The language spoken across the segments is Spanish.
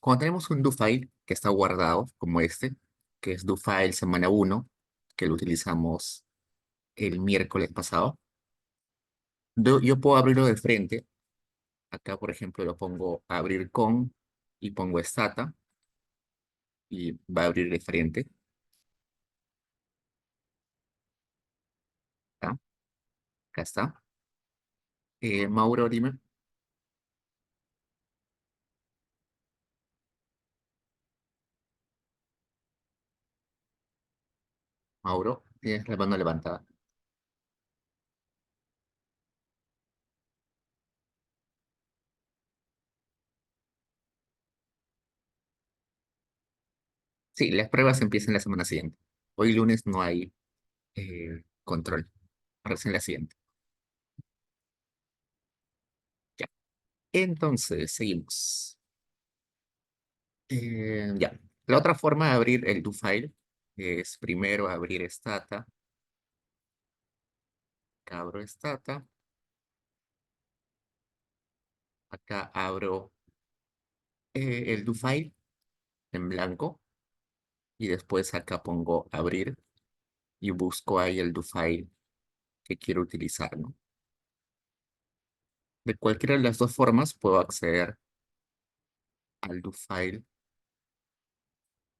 Cuando tenemos un do file que está guardado, como este, que es do file semana 1, que lo utilizamos el miércoles pasado, yo puedo abrirlo de frente. Acá, por ejemplo, lo pongo abrir con y pongo stata y va a abrir de frente. Acá, acá está. Mauro, dime. Mauro, tienes la mano levantada. Sí, las pruebas empiezan la semana siguiente. Hoy lunes no hay control. Recién la siguiente. Ya. Entonces, seguimos. Ya. La otra forma de abrir el do file es primero abrir stata, acá abro stata, acá abro el do file en blanco y después acá pongo abrir y busco ahí el do file que quiero utilizar, ¿no? De cualquiera de las dos formas puedo acceder al do file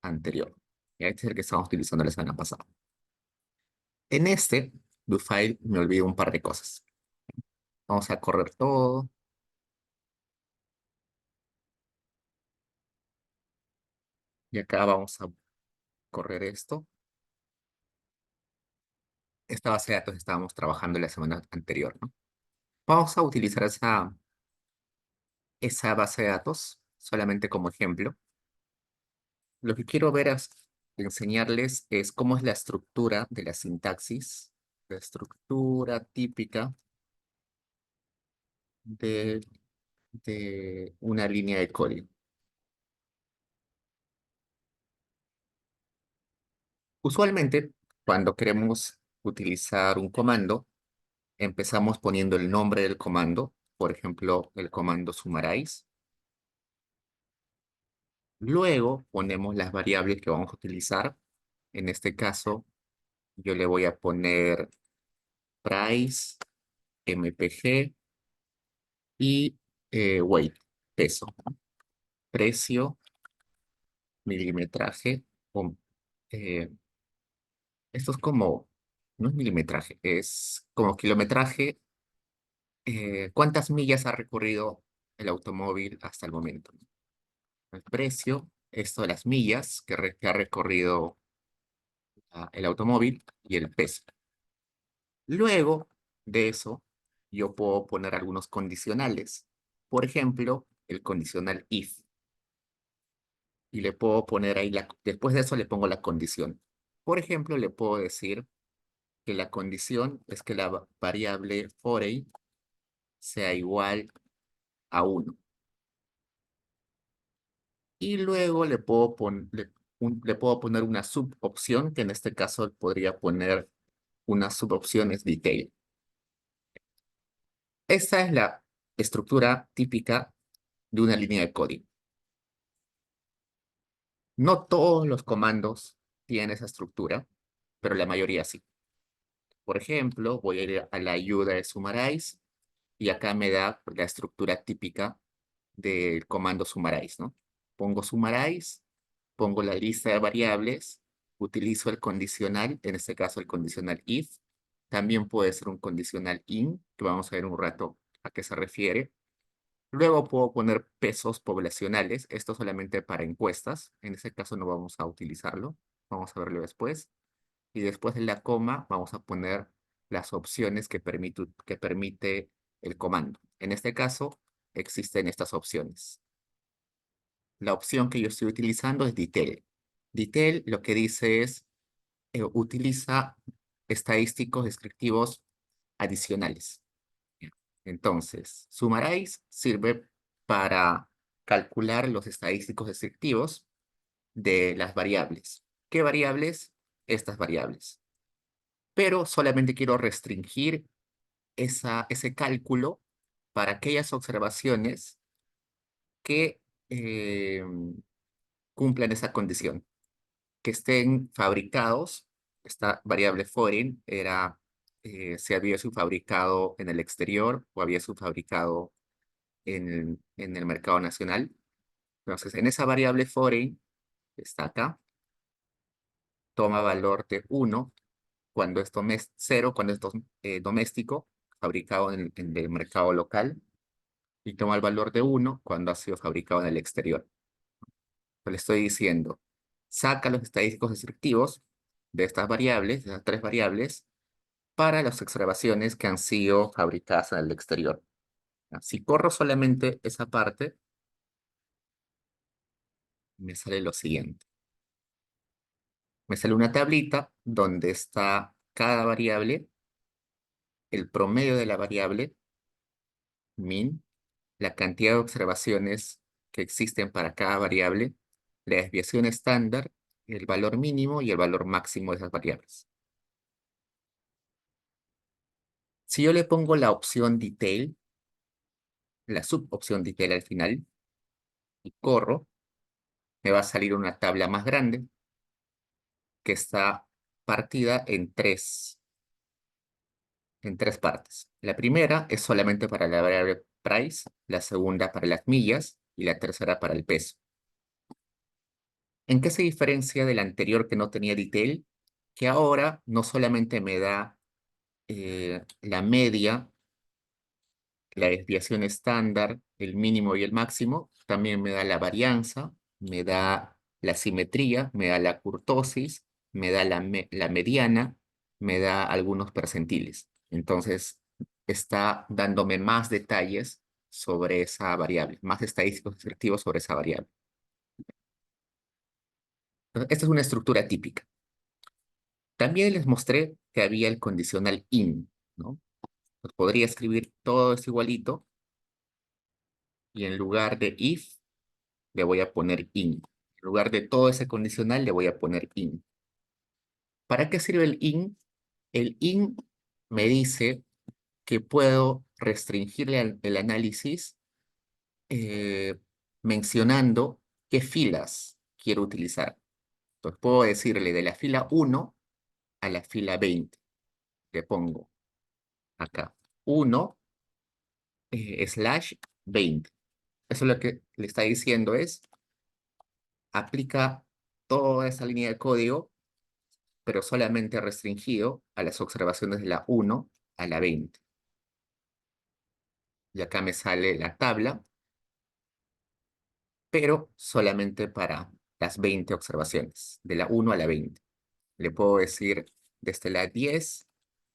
anterior. Y este es el que estábamos utilizando la semana pasada. En este do file me olvido un par de cosas. Vamos a correr todo y acá vamos a correr esto. Esta base de datos estábamos trabajando la semana anterior, ¿no? Vamos a utilizar esa base de datos solamente como ejemplo. Lo que quiero ver enseñarles es cómo es la estructura de la sintaxis, la estructura típica de, de una línea de código. Usualmente, cuando queremos utilizar un comando, empezamos poniendo el nombre del comando, por ejemplo, el comando summarize. Luego ponemos las variables que vamos a utilizar. En este caso, yo le voy a poner price, mpg y weight, peso, precio, milimetraje. o, eh, Esto es como, no es milimetraje, es como kilometraje. ¿Cuántas millas ha recorrido el automóvil hasta el momento? El precio, esto de las millas que ha recorrido el automóvil y el peso. Luego de eso, yo puedo poner algunos condicionales. Por ejemplo, el condicional if. Y le puedo poner ahí, después de eso le pongo la condición. Por ejemplo, le puedo decir que la condición es que la variable forey sea igual a 1. Y luego le puedo poner una subopción, que en este caso podría poner una subopción es detail. Esta es la estructura típica de una línea de código. No todos los comandos tienen esa estructura, pero la mayoría sí. Por ejemplo, voy a ir a la ayuda de summarize y acá me da la estructura típica del comando summarize, ¿no? Pongo summarize, pongo la lista de variables, utilizo el condicional, en este caso el condicional if. También puede ser un condicional in, que vamos a ver un rato a qué se refiere. Luego puedo poner pesos poblacionales, esto solamente para encuestas, en este caso no vamos a utilizarlo, vamos a verlo después. Y después de la coma vamos a poner las opciones que permite el comando. En este caso existen estas opciones. La opción que yo estoy utilizando es detail. Detail lo que dice es, utiliza estadísticos descriptivos adicionales. Entonces, summarize sirve para calcular los estadísticos descriptivos de las variables. ¿Qué variables? Estas variables. Pero solamente quiero restringir ese cálculo para aquellas observaciones que eh, cumplan esa condición, que estén fabricados. Esta variable foreign era si había sido fabricado en el exterior o había sido fabricado en el mercado nacional. Entonces, en esa variable foreign, que está acá, toma valor de 1 cuando es 0 cuando es doméstico, fabricado en el mercado local, y toma el valor de 1 cuando ha sido fabricado en el exterior. Pues le estoy diciendo, saca los estadísticos descriptivos de estas variables, de estas tres variables, para las observaciones que han sido fabricadas en el exterior. Si corro solamente esa parte, me sale lo siguiente. Me sale una tablita donde está cada variable, el promedio de la variable, min, la cantidad de observaciones que existen para cada variable, la desviación estándar, el valor mínimo y el valor máximo de esas variables. Si yo le pongo la opción detail, la subopción detail al final, y corro, me va a salir una tabla más grande que está partida en tres partes. La primera es solamente para la variable price, la segunda para las millas y la tercera para el peso. ¿En qué se diferencia del anterior que no tenía detail? Que ahora no solamente me da la media, la desviación estándar, el mínimo y el máximo, también me da la varianza, me da la simetría, me da la kurtosis, me da la mediana, me da algunos percentiles. Entonces, está dándome más detalles sobre esa variable, más estadísticos descriptivos sobre esa variable. Entonces, esta es una estructura típica. También les mostré que había el condicional in, ¿no? Pues podría escribir todo esto igualito y en lugar de if le voy a poner in. En lugar de todo ese condicional le voy a poner in. ¿Para qué sirve el in? El in me dice que puedo restringirle el análisis eh, mencionando qué filas quiero utilizar. Entonces puedo decirle de la fila 1 a la fila 20. Le pongo acá 1 / 20. Eso lo que le está diciendo es, aplica toda esa línea de código, pero solamente restringido a las observaciones de la 1 a la 20. Y acá me sale la tabla, pero solamente para las 20 observaciones, de la 1 a la 20. Le puedo decir desde la 10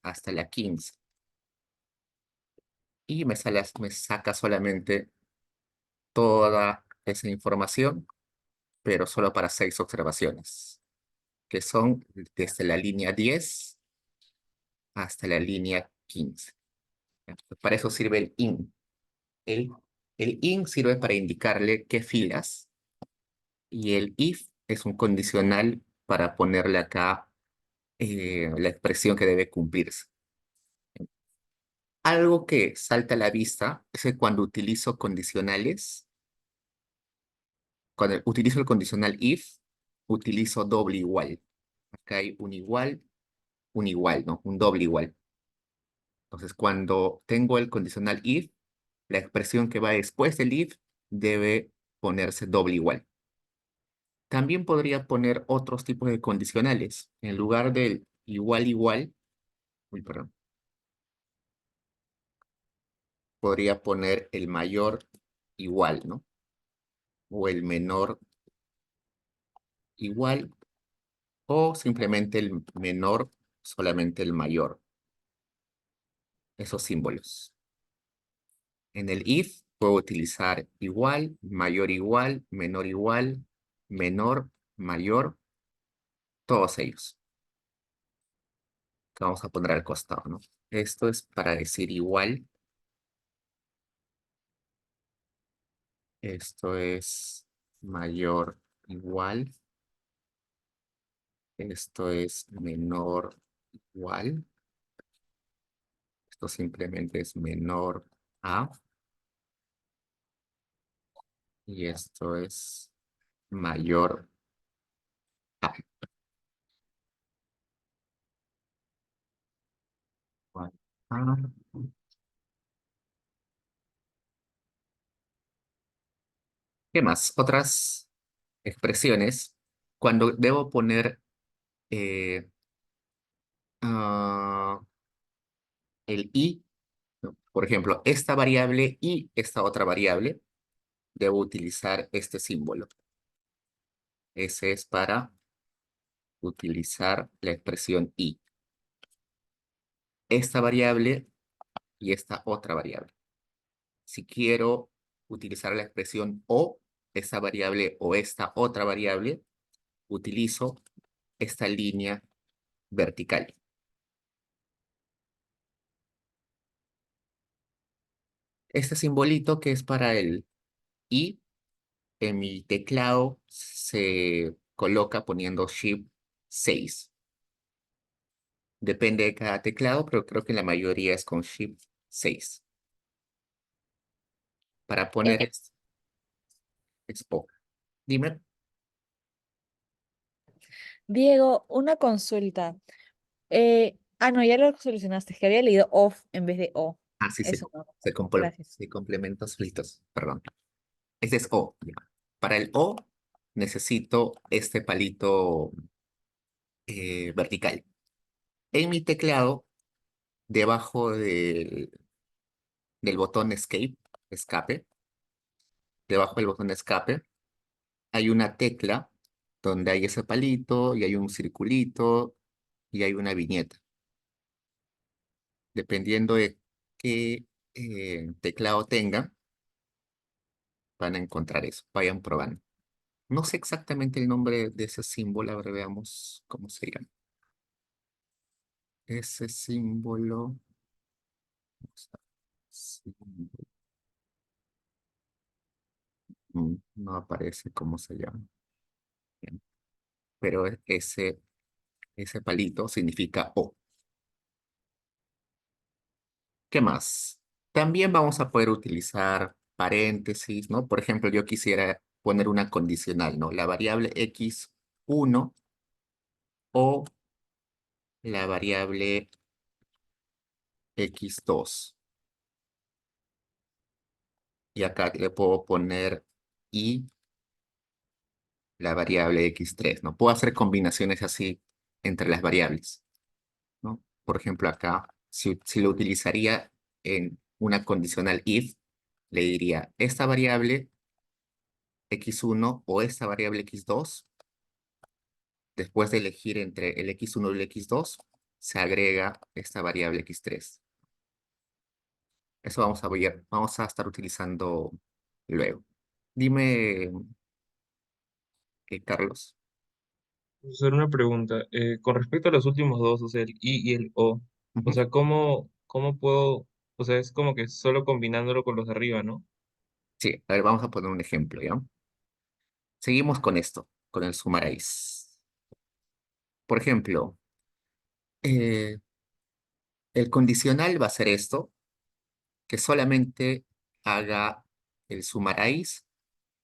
hasta la 15. Y me saca solamente toda esa información, pero solo para 6 observaciones, que son desde la línea 10 hasta la línea 15. Para eso sirve el in. El, el in sirve para indicarle qué filas y el if es un condicional para ponerle acá la expresión que debe cumplirse. Algo que salta a la vista es que cuando utilizo condicionales, cuando utilizo el condicional if, utilizo doble igual. Acá hay un igual, ¿no? Un doble igual. Entonces, cuando tengo el condicional if, la expresión que va después del if debe ponerse doble igual. También podría poner otros tipos de condicionales. En lugar del igual igual, uy, perdón, podría poner el mayor igual, ¿no? O el menor igual, o simplemente el menor, solamente el mayor. Esos símbolos. En el if puedo utilizar igual, igual, menor, mayor, todos ellos. Que vamos a poner al costado, ¿no? Esto es para decir igual. Esto es mayor, igual. Esto es menor, igual. Esto simplemente es menor a. y esto es mayor a. Ah, ¿qué más? Otras expresiones. Cuando debo poner eh, ah, el y, ¿no? Por ejemplo, esta variable y esta otra variable, debo utilizar este símbolo. Ese es para utilizar la expresión y. Esta variable y esta otra variable. Si quiero utilizar la expresión o, esta variable o esta otra variable, utilizo esta línea vertical. Este simbolito que es para el i, en mi teclado se coloca poniendo Shift 6. Depende de cada teclado, pero creo que la mayoría es con Shift 6. Para poner es O. Dime. Diego, una consulta. No, ya lo solucionaste, es que había leído off en vez de o. Ah, sí, Eso no. Gracias. se complementos solitos, perdón. Este es O. Ya. Para el O necesito este palito vertical. En mi teclado, debajo del botón escape, debajo del botón de escape, hay una tecla donde hay ese palito y hay un circulito y hay una viñeta. Dependiendo de qué teclado tengan, van a encontrar eso. Vayan probando. No sé exactamente el nombre de ese símbolo. Ahora veamos cómo se llama. Ese símbolo. Símbolo, no aparece cómo se llama. Bien. Pero ese palito significa O. ¿Qué más? También vamos a poder utilizar paréntesis, ¿no? Por ejemplo, yo quisiera poner una condicional, ¿no? La variable x1 o la variable x2. Y acá le puedo poner y la variable x3, ¿no? Puedo hacer combinaciones así entre las variables, ¿no? Por ejemplo, acá, si lo utilizaría en una condicional if, le diría esta variable x1 o esta variable x2. Después de elegir entre el x1 y el x2, se agrega esta variable x3. Eso vamos a estar utilizando luego. Dime, Carlos. Hacer una pregunta. Con respecto a los últimos dos, o sea, el I y el O, o Ujú. sea, ¿cómo puedo, o sea, es como que solo combinándolo con los de arriba, ¿no? Sí, a ver, vamos a poner un ejemplo, ¿ya? Seguimos con esto, con el summarize. Por ejemplo, eh, el condicional va a ser esto, que solamente haga el summarize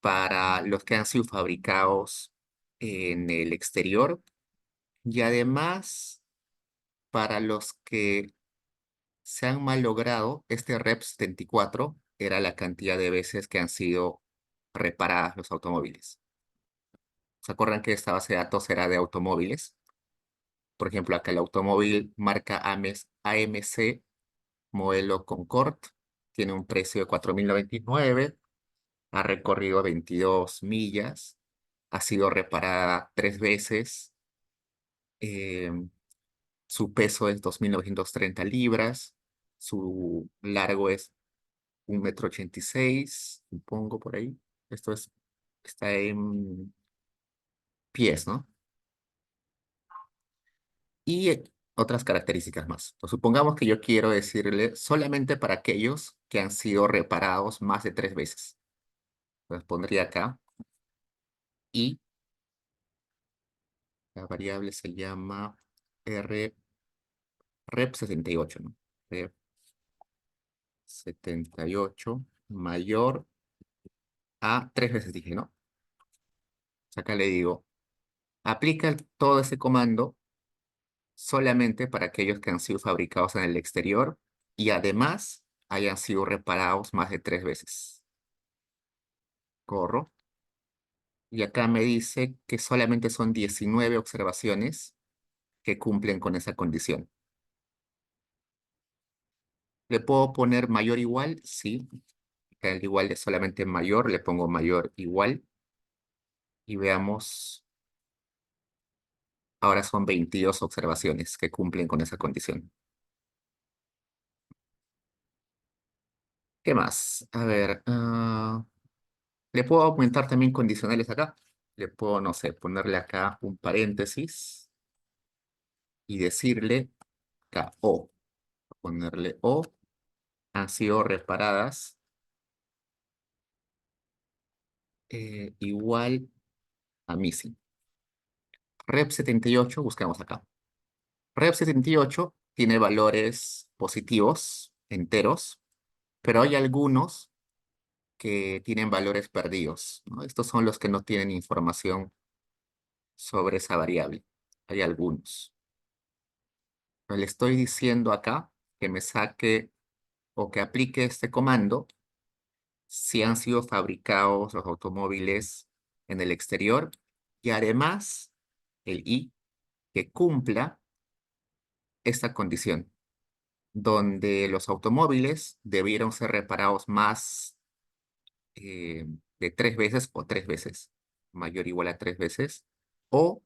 para los que han sido fabricados en el exterior y además para los que se han malogrado, este rep 74 era la cantidad de veces que han sido reparadas los automóviles. ¿Se acuerdan que esta base de datos era de automóviles? Por ejemplo, acá el automóvil marca AMC modelo Concorde, tiene un precio de 4.099, ha recorrido 22 millas, ha sido reparada 3 veces, eh, su peso es 2.930 libras, su largo es 1,86 m, supongo por ahí. Está en pies, ¿no? Y otras características más. Entonces, supongamos que yo quiero decirle solamente para aquellos que han sido reparados más de 3 veces. Entonces pondría acá y la variable se llama R, rep 78, ¿no? Rep 78 mayor a 3 veces, dije, ¿no? Acá le digo, aplica todo ese comando solamente para aquellos que han sido fabricados en el exterior y además hayan sido reparados más de 3 veces. Corro. Y acá me dice que solamente son 19 observaciones que cumplen con esa condición. ¿Le puedo poner mayor igual? Sí. Acá el igual es solamente mayor, le pongo mayor igual. Y veamos, ahora son 22 observaciones que cumplen con esa condición. ¿Qué más? A ver, le puedo aumentar también condicionales acá. Le puedo, no sé, ponerle acá un paréntesis y decirle acá O. Ponerle O. Han sido reparadas igual a missing. Rep 78, buscamos acá. Rep 78 tiene valores positivos, enteros, pero hay algunos que tienen valores perdidos, ¿no? Estos son los que no tienen información sobre esa variable. Hay algunos. Le estoy diciendo acá que me saque o que aplique este comando si han sido fabricados los automóviles en el exterior y además el I que cumpla esta condición, donde los automóviles debieron ser reparados más de 3 veces o 3 veces, mayor o igual a 3 veces, o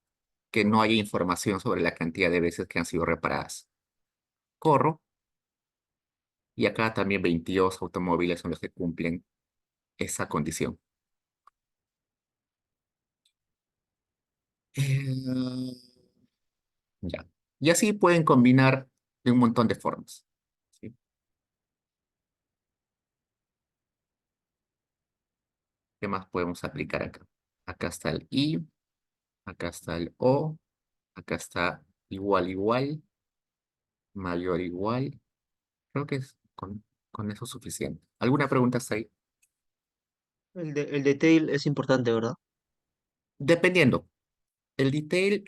que no haya información sobre la cantidad de veces que han sido reparadas. Corro, y acá también 22 automóviles son los que cumplen esa condición. Eh, ya. Y así pueden combinar de un montón de formas. ¿Sí? ¿Qué más podemos aplicar acá? Acá está el I, acá está el O, acá está igual, igual, mayor, igual. Creo que con eso es suficiente. ¿Alguna pregunta hasta ahí? El detail es importante, ¿verdad? Dependiendo. El detail,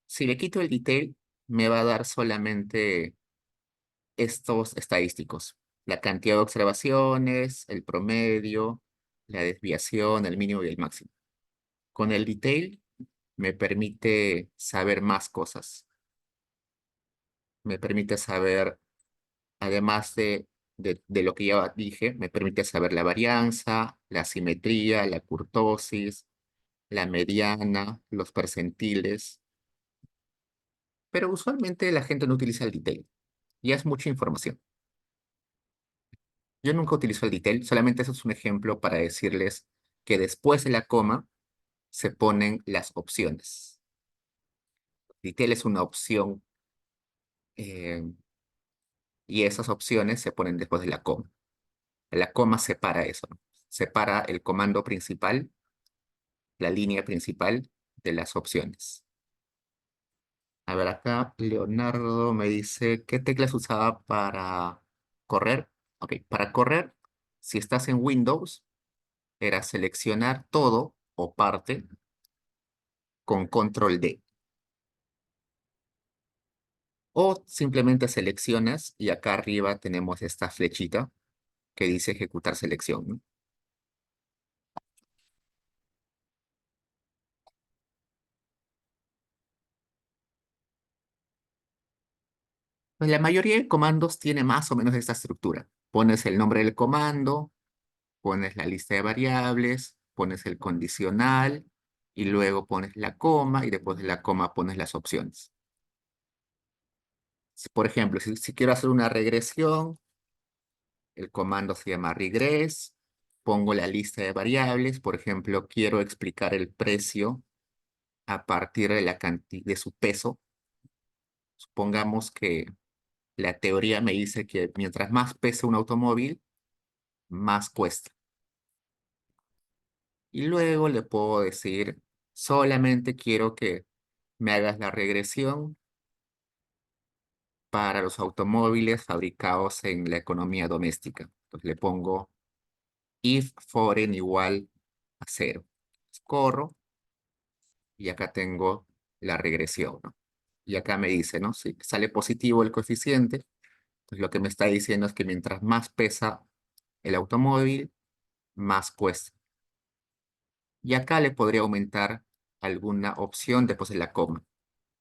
si le quito el detail, me va a dar solamente estos estadísticos. La cantidad de observaciones, el promedio, la desviación, el mínimo y el máximo. Con el detail me permite saber más cosas. Me permite saber, además de lo que ya dije, me permite saber la varianza, la simetría, la kurtosis, la mediana, los percentiles. Pero usualmente la gente no utiliza el detail. Ya es mucha información. Yo nunca utilizo el detail, solamente eso es un ejemplo para decirles que después de la coma se ponen las opciones. Detail es una opción eh, y esas opciones se ponen después de la coma. La coma separa eso, ¿no? Separa el comando principal, la línea principal de las opciones. A ver, acá Leonardo me dice, ¿qué teclas usaba para correr? Ok, para correr, si estás en Windows, era seleccionar todo o parte con control D. O simplemente seleccionas y acá arriba tenemos esta flechita que dice ejecutar selección, ¿no? Pues la mayoría de comandos tiene más o menos esta estructura. Pones el nombre del comando, pones la lista de variables, pones el condicional y luego pones la coma y después de la coma pones las opciones. Por ejemplo, si quiero hacer una regresión, el comando se llama regress, pongo la lista de variables, por ejemplo, quiero explicar el precio a partir de de su peso. Supongamos que la teoría me dice que mientras más pese un automóvil, más cuesta. Y luego le puedo decir, solamente quiero que me hagas la regresión para los automóviles fabricados en la economía doméstica. Entonces le pongo if foreign igual a 0. Corro y acá tengo la regresión, ¿no? Y acá me dice, ¿no? Si sale positivo el coeficiente, pues lo que me está diciendo es que mientras más pesa el automóvil, más cuesta. Y acá le podría aumentar alguna opción después de la coma.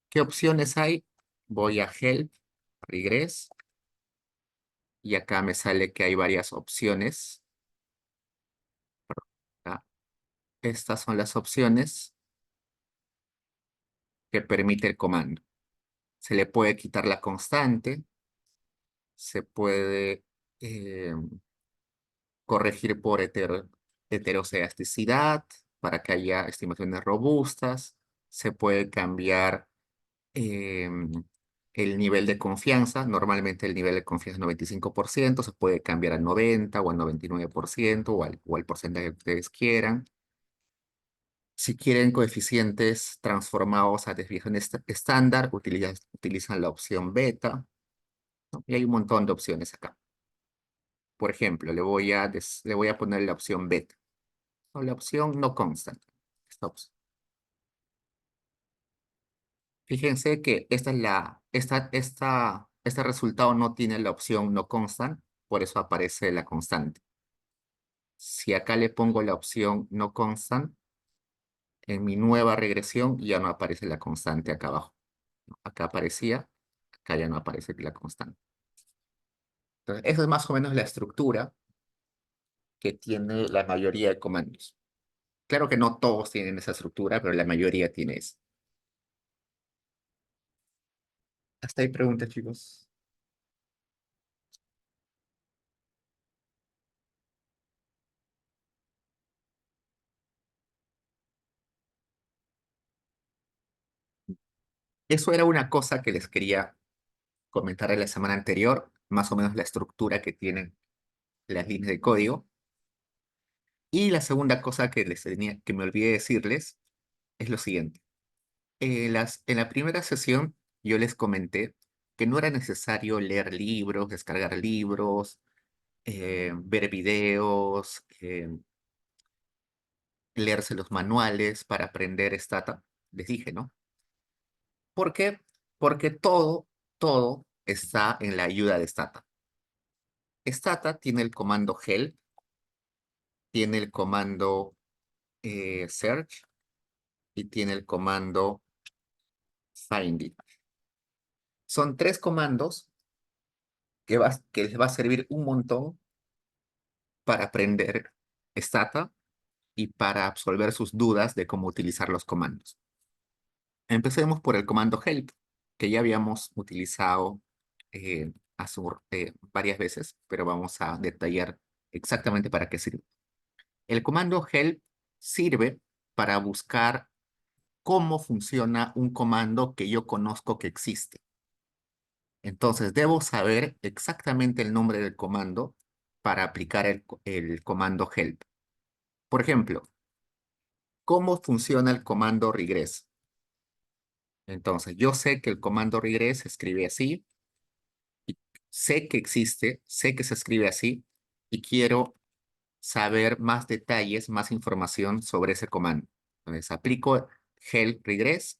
¿Qué opciones hay? Voy a Help, Regress, y acá me sale que hay varias opciones. Acá. Estas son las opciones que permite el comando. Se le puede quitar la constante, se puede corregir por heteroscedaticidad para que haya estimaciones robustas, se puede cambiar el nivel de confianza. Normalmente el nivel de confianza es 95%, se puede cambiar al 90 o al 99% o al porcentaje que ustedes quieran. Si quieren coeficientes transformados a desviación estándar, utilizan la opción beta, ¿no? Y hay un montón de opciones acá. Por ejemplo, le voy a poner la opción beta o la opción no constant. Esta opción. Fíjense que este resultado no tiene la opción no constant, por eso aparece la constante. Si acá le pongo la opción no constant, en mi nueva regresión ya no aparece la constante acá abajo. Acá aparecía, acá ya no aparece la constante. Entonces, esa es más o menos la estructura que tiene la mayoría de comandos. Claro que no todos tienen esa estructura, pero la mayoría tiene eso. Hasta ahí preguntas, chicos. Eso era una cosa que les quería comentar en la semana anterior, más o menos la estructura que tienen las líneas de código. Y la segunda cosa que me olvidé decirles es lo siguiente. En la primera sesión yo les comenté que no era necesario leer libros, descargar libros, ver videos, leerse los manuales para aprender Stata. Les dije, ¿no? ¿Por qué? Porque todo está en la ayuda de Stata. Stata tiene el comando help, tiene el comando search y tiene el comando find it. Son tres comandos que les va a servir un montón para aprender Stata y para absolver sus dudas de cómo utilizar los comandos. Empecemos por el comando help, que ya habíamos utilizado varias veces, pero vamos a detallar exactamente para qué sirve. El comando help sirve para buscar cómo funciona un comando que yo conozco que existe. Entonces, debo saber exactamente el nombre del comando para aplicar el comando help. Por ejemplo, ¿cómo funciona el comando regress? Entonces, yo sé que el comando regress se escribe así, y sé que existe, sé que se escribe así, y quiero saber más detalles, más información sobre ese comando. Entonces, aplico help regress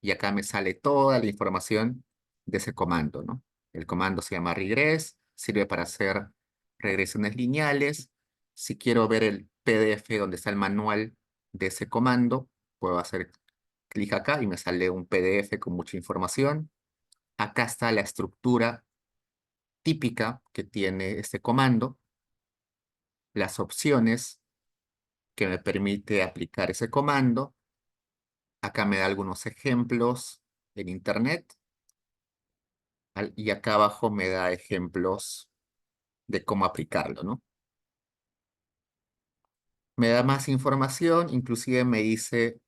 y acá me sale toda la información de ese comando, ¿no? El comando se llama regress, sirve para hacer regresiones lineales. Si quiero ver el PDF donde está el manual de ese comando, puedo hacer clic acá y me sale un PDF con mucha información. Acá está la estructura típica que tiene este comando, las opciones que me permite aplicar ese comando. Acá me da algunos ejemplos en internet. Y acá abajo me da ejemplos de cómo aplicarlo, ¿no? Me da más información, inclusive me dice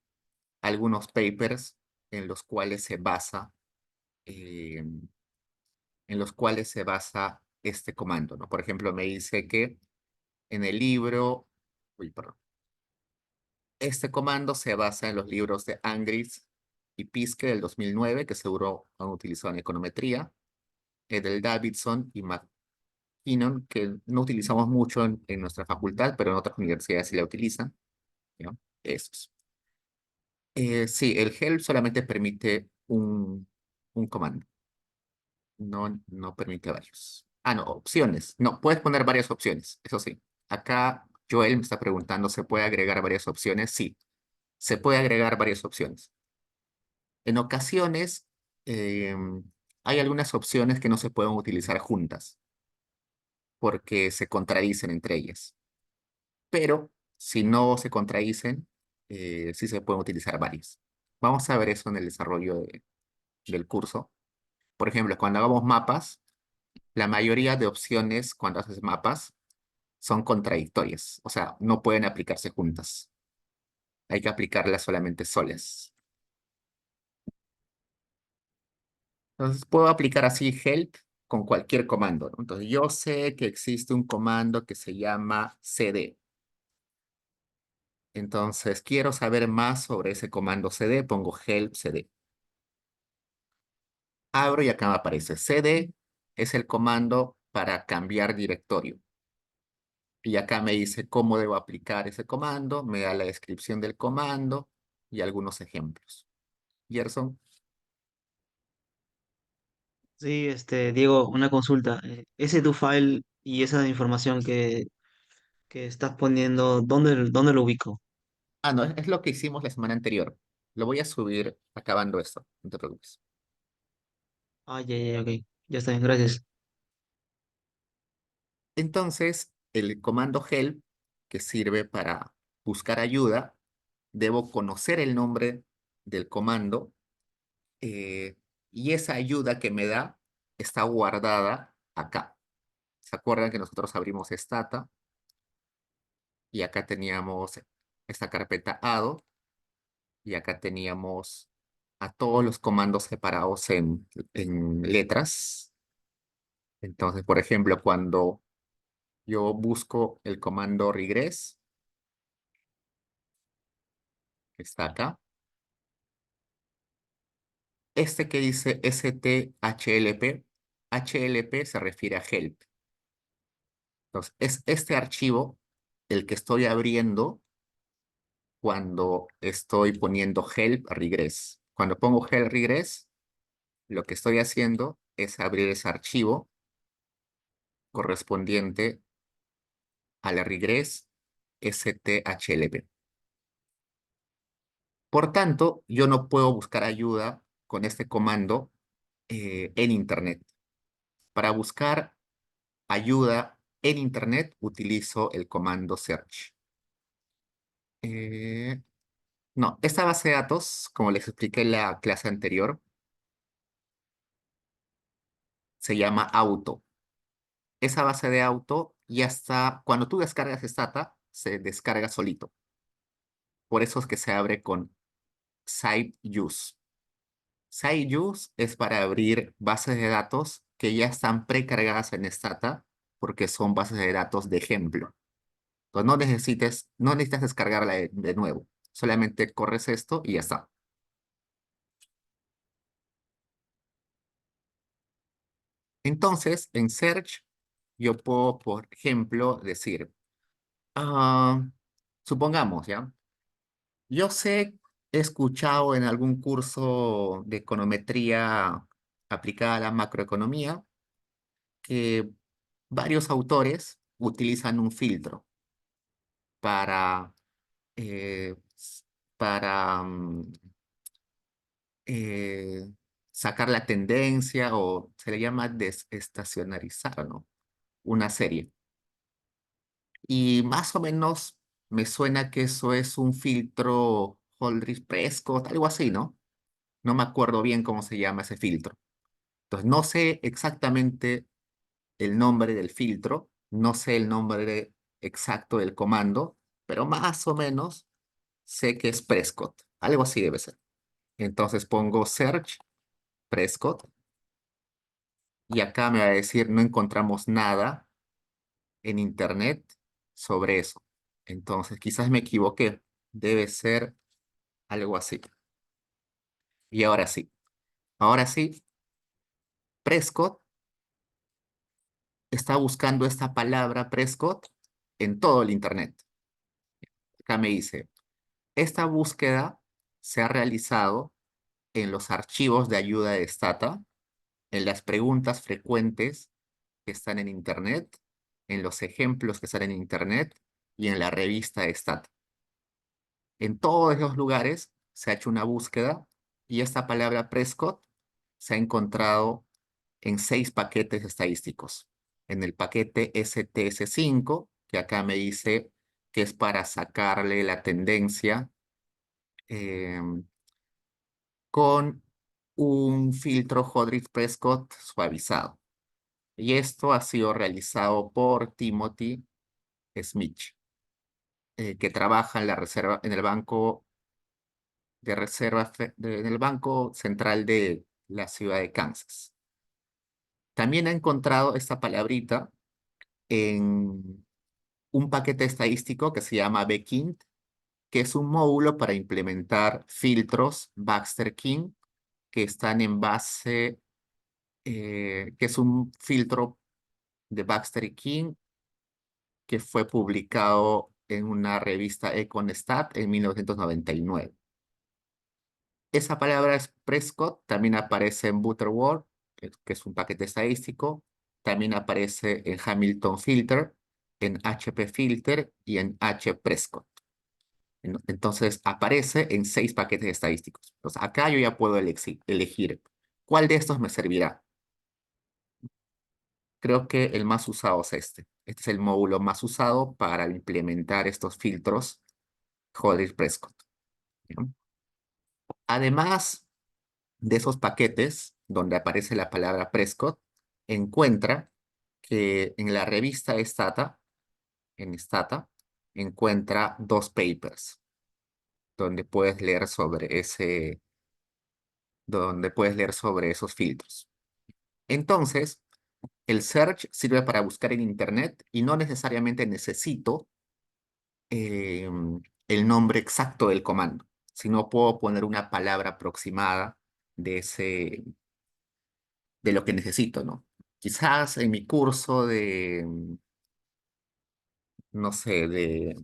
algunos papers en los cuales se basa, eh, este comando, ¿no? Por ejemplo, me dice que en el libro, uy, perdón, este comando se basa en los libros de Angris y Piske del 2009, que seguro han utilizado en econometría, Edel Davidson y McKinnon, que no utilizamos mucho en nuestra facultad, pero en otras universidades sí la utilizan. ¿ya? Esos. Sí, el help solamente permite un comando. No permite varios. Ah, no, opciones. No, puedes poner varias opciones, eso sí. Acá Joel me está preguntando, ¿se puede agregar varias opciones? Sí, se puede agregar varias opciones. En ocasiones, hay algunas opciones que no se pueden utilizar juntas porque se contradicen entre ellas. Pero si no se contradicen, sí se pueden utilizar varias. Vamos a ver eso en el desarrollo del curso. Por ejemplo, cuando hagamos mapas, la mayoría de opciones cuando haces mapas son contradictorias. O sea, no pueden aplicarse juntas. Hay que aplicarlas solamente solas. Entonces, puedo aplicar así help con cualquier comando, ¿no? Entonces, yo sé que existe un comando que se llama cd. Entonces, quiero saber más sobre ese comando cd, pongo help cd. Abro y acá me aparece cd es el comando para cambiar directorio. Y acá me dice cómo debo aplicar ese comando, me da la descripción del comando y algunos ejemplos. Gerson, Sí, Diego, una consulta. Ese tu file y esa información que estás poniendo, ¿dónde lo ubico? no, es lo que hicimos la semana anterior. Lo voy a subir acabando esto, no te preocupes. Ah, ya, ok. Ya está bien, gracias. Entonces, el comando help, que sirve para buscar ayuda, debo conocer el nombre del comando eh, y esa ayuda que me da está guardada acá. ¿Se acuerdan que nosotros abrimos Stata y acá teníamos esta carpeta ADO y acá teníamos a todos los comandos separados en letras? Entonces, por ejemplo, cuando yo busco el comando regress, que está acá, este que dice STHLP, HLP se refiere a help. Entonces, es este archivo el que estoy abriendo cuando estoy poniendo help regress. Cuando pongo help regress, lo que estoy haciendo es abrir ese archivo correspondiente a la regress STHLP. Por tanto, yo no puedo buscar ayuda con este comando en Internet. Para buscar ayuda en Internet utilizo el comando search. Eh, no, esta base de datos, como les expliqué en la clase anterior, se llama auto. Esa base de auto ya está, cuando tú descargas Stata, se descarga solito. Por eso es que se abre con site use. Site use es para abrir bases de datos que ya están precargadas en Stata porque son bases de datos de ejemplo. Entonces no necesitas descargarla de nuevo. Solamente corres esto y ya está. Entonces, en search, yo puedo, por ejemplo, decir, ah, supongamos, ¿ya? Yo sé, he escuchado en algún curso de econometría aplicada a la macroeconomía que varios autores utilizan un filtro para, eh, para eh, sacar la tendencia o se le llama desestacionarizar, ¿no? Una serie. Y más o menos me suena que eso es un filtro Holdridge-Prescott, algo así, ¿no? No me acuerdo bien cómo se llama ese filtro. Entonces, no sé exactamente el nombre del filtro, no sé el nombre exacto del comando, pero más o menos sé que es Prescott. Algo así debe ser. Entonces pongo search Prescott y acá me va a decir no encontramos nada en internet sobre eso. Entonces, quizás me equivoqué. Debe ser algo así. Y ahora sí, Prescott está buscando esta palabra Prescott en todo el internet. Acá me dice, Esta búsqueda se ha realizado en los archivos de ayuda de Stata, en las preguntas frecuentes que están en Internet, en los ejemplos que están en Internet y en la revista de Stata. En todos esos lugares se ha hecho una búsqueda y esta palabra Prescott se ha encontrado en 6 paquetes estadísticos. En el paquete STS5, que acá me dice que es para sacarle la tendencia con un filtro Hodgkin-Prescott suavizado. Y esto ha sido realizado por Timothy Smith, que trabaja en la reserva, en el banco de reserva, en el Banco Central de la ciudad de Kansas. También ha encontrado esta palabrita en un paquete estadístico que se llama Bekind, que es un módulo para implementar filtros Baxter King que están en base, que es un filtro de Baxter King que fue publicado en una revista Econostat en 1999. Esa palabra es Prescott, también aparece en Butterworth, que es un paquete estadístico, también aparece en Hamilton Filter, en HP Filter y en H Prescott. Entonces aparece en 6 paquetes estadísticos. Entonces acá yo ya puedo elegir cuál de estos me servirá. Creo que el más usado es este. Este es el módulo más usado para implementar estos filtros Hodgkin-Prescott. ¿No? Además de esos paquetes donde aparece la palabra Prescott, encuentra que en la revista Stata, en Stata, encuentra 2 papers donde puedes leer sobre esos filtros. Entonces, el search sirve para buscar en Internet y no necesariamente necesito eh, el nombre exacto del comando, sino puedo poner una palabra aproximada de lo que necesito, ¿no? Quizás en mi curso no sé, de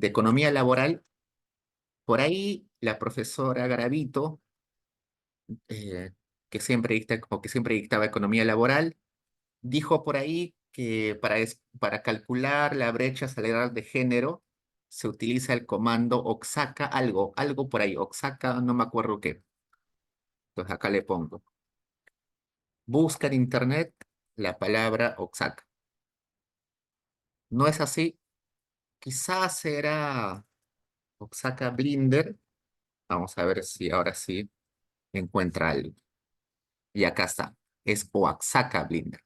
economía laboral, por ahí la profesora Garavito, eh, que siempre dictaba economía laboral, dijo por ahí que para calcular la brecha salarial de género se utiliza el comando Oaxaca algo por ahí, Oaxaca no me acuerdo qué. Entonces acá le pongo, busca en internet la palabra Oaxaca. No es así, quizás era Oaxaca Blinder. Vamos a ver si ahora sí encuentra algo. Y acá está, es Oaxaca Blinder.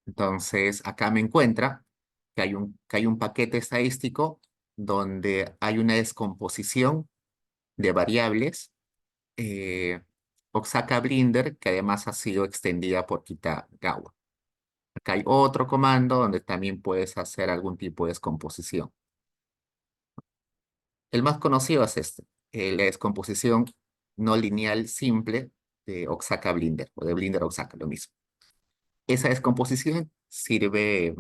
Entonces, acá me encuentra que hay un paquete estadístico donde hay una descomposición de variables Oaxaca Blinder, que además ha sido extendida por Kitagawa. Acá hay otro comando donde también puedes hacer algún tipo de descomposición. El más conocido es este, la descomposición no lineal simple de Oaxaca Blinder, o de Blinder Oaxaca, lo mismo. Esa descomposición sirve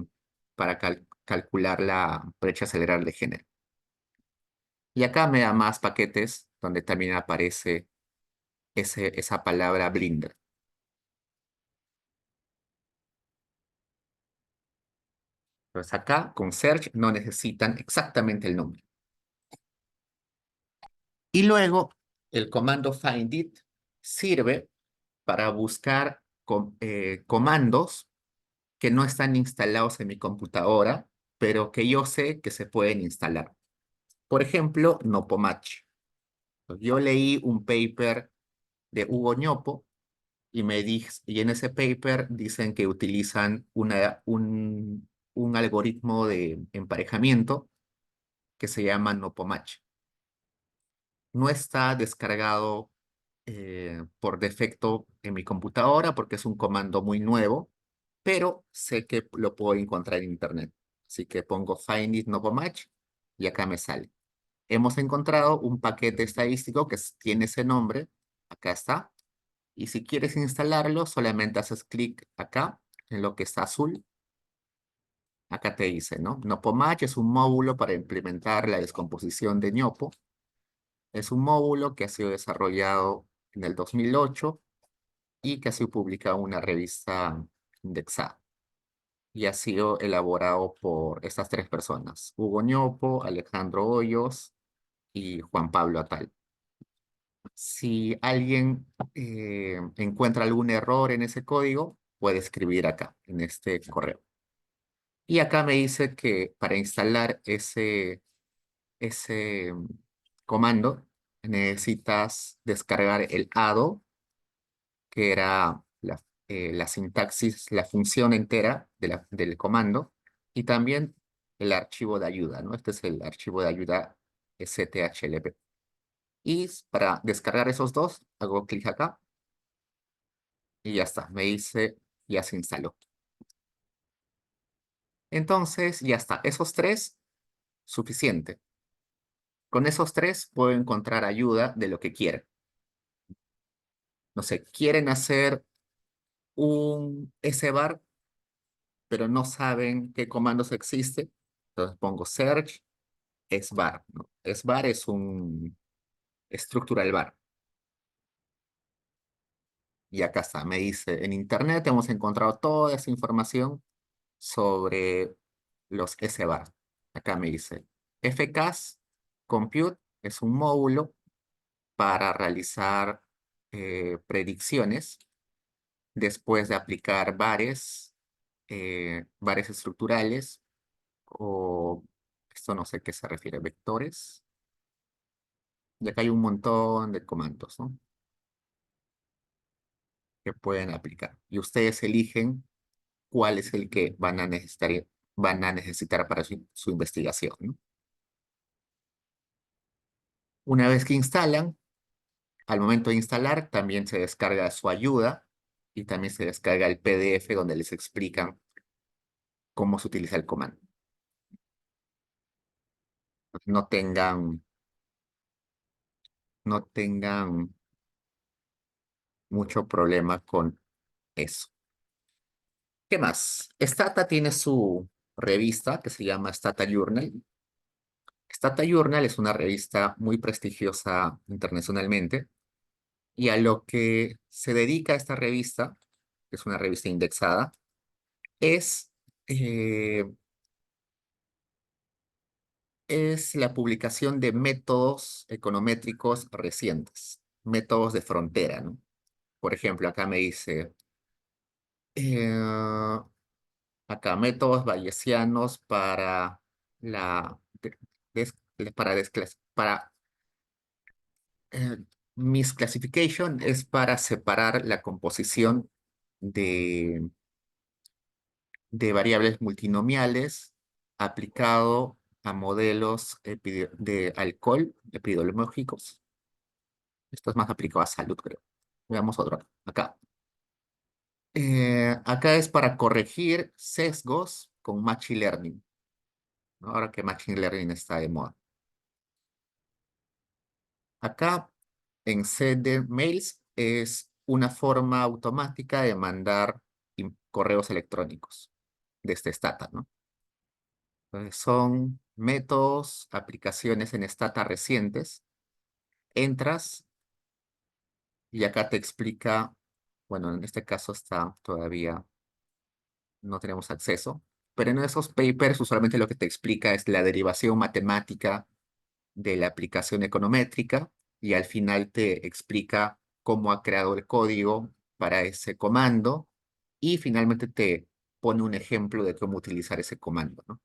para calcular la brecha salarial de género. Y acá me da más paquetes donde también aparece esa palabra Blinder. Entonces acá con search no necesitan exactamente el nombre. Y luego el comando findIt sirve para buscar comandos que no están instalados en mi computadora, pero que yo sé que se pueden instalar. Por ejemplo, Nopomach. Yo leí un paper de Hugo Ñopo y en ese paper dicen que utilizan un algoritmo de emparejamiento que se llama Nopomach. No está descargado por defecto en mi computadora porque es un comando muy nuevo, pero sé que lo puedo encontrar en internet. Así que pongo find it Nopomach y acá me sale. Hemos encontrado un paquete estadístico que tiene ese nombre. Acá está. Y si quieres instalarlo, solamente haces clic acá, en lo que está azul. Acá te dice, ¿no? Nopomach es un módulo para implementar la descomposición de ñopo. Es un módulo que ha sido desarrollado en el 2008 y que ha sido publicado en una revista indexada. Y ha sido elaborado por estas tres personas, Hugo Ñopo, Alejandro Hoyos y Juan Pablo Atal. Si alguien encuentra algún error en ese código, puede escribir acá, en este correo. Y acá me dice que para instalar ese comando, necesitas descargar el ADO, que era la sintaxis, la función entera del comando, y también el archivo de ayuda, ¿no? Este es el archivo de ayuda STHLB. Y para descargar esos dos, hago clic acá y ya está. Me dice, ya se instaló. Entonces, ya está. Esos tres, suficiente. Con esos tres puedo encontrar ayuda de lo que quieran. No sé, quieren hacer un SBAR, pero no saben qué comandos existe. Entonces pongo search SBAR, ¿no? SBAR es un structural bar. Y acá está, me dice, en internet hemos encontrado toda esa información sobre los SBAR. Acá me dice, FCAS Compute es un módulo para realizar predicciones después de aplicar bares estructurales o, esto no sé a qué se refiere, vectores. Y acá hay un montón de comandos, ¿no? Que pueden aplicar. Y ustedes eligen cuál es el que van a necesitar para su investigación, ¿no? Una vez que instalan, al momento de instalar, también se descarga su ayuda y también se descarga el PDF donde les explican cómo se utiliza el comando. No tengan mucho problema con eso. ¿Qué más? Stata tiene su revista que se llama Stata Journal. Stata Journal es una revista muy prestigiosa internacionalmente y a lo que se dedica esta revista, que es una revista indexada, es, eh, es la publicación de métodos econométricos recientes, métodos de frontera, ¿no? Por ejemplo, acá me dice, eh, acá métodos bayesianos para la, des- para eh, misclassification es para separar la composición de, de variables multinomiales aplicado a modelos de alcohol epidemiológicos. Esto es más aplicado a salud, creo. Veamos otro acá. Acá es para corregir sesgos con Machine Learning, ¿no? Ahora que Machine Learning está de moda. Acá en Sender Mails es una forma automática de mandar correos electrónicos desde Stata, ¿no? Entonces, son métodos, aplicaciones en Stata recientes. Entras y acá te explica, bueno, en este caso está todavía, no tenemos acceso, pero en esos papers usualmente lo que te explica es la derivación matemática de la aplicación econométrica y al final te explica cómo ha creado el código para ese comando y finalmente te pone un ejemplo de cómo utilizar ese comando, ¿no?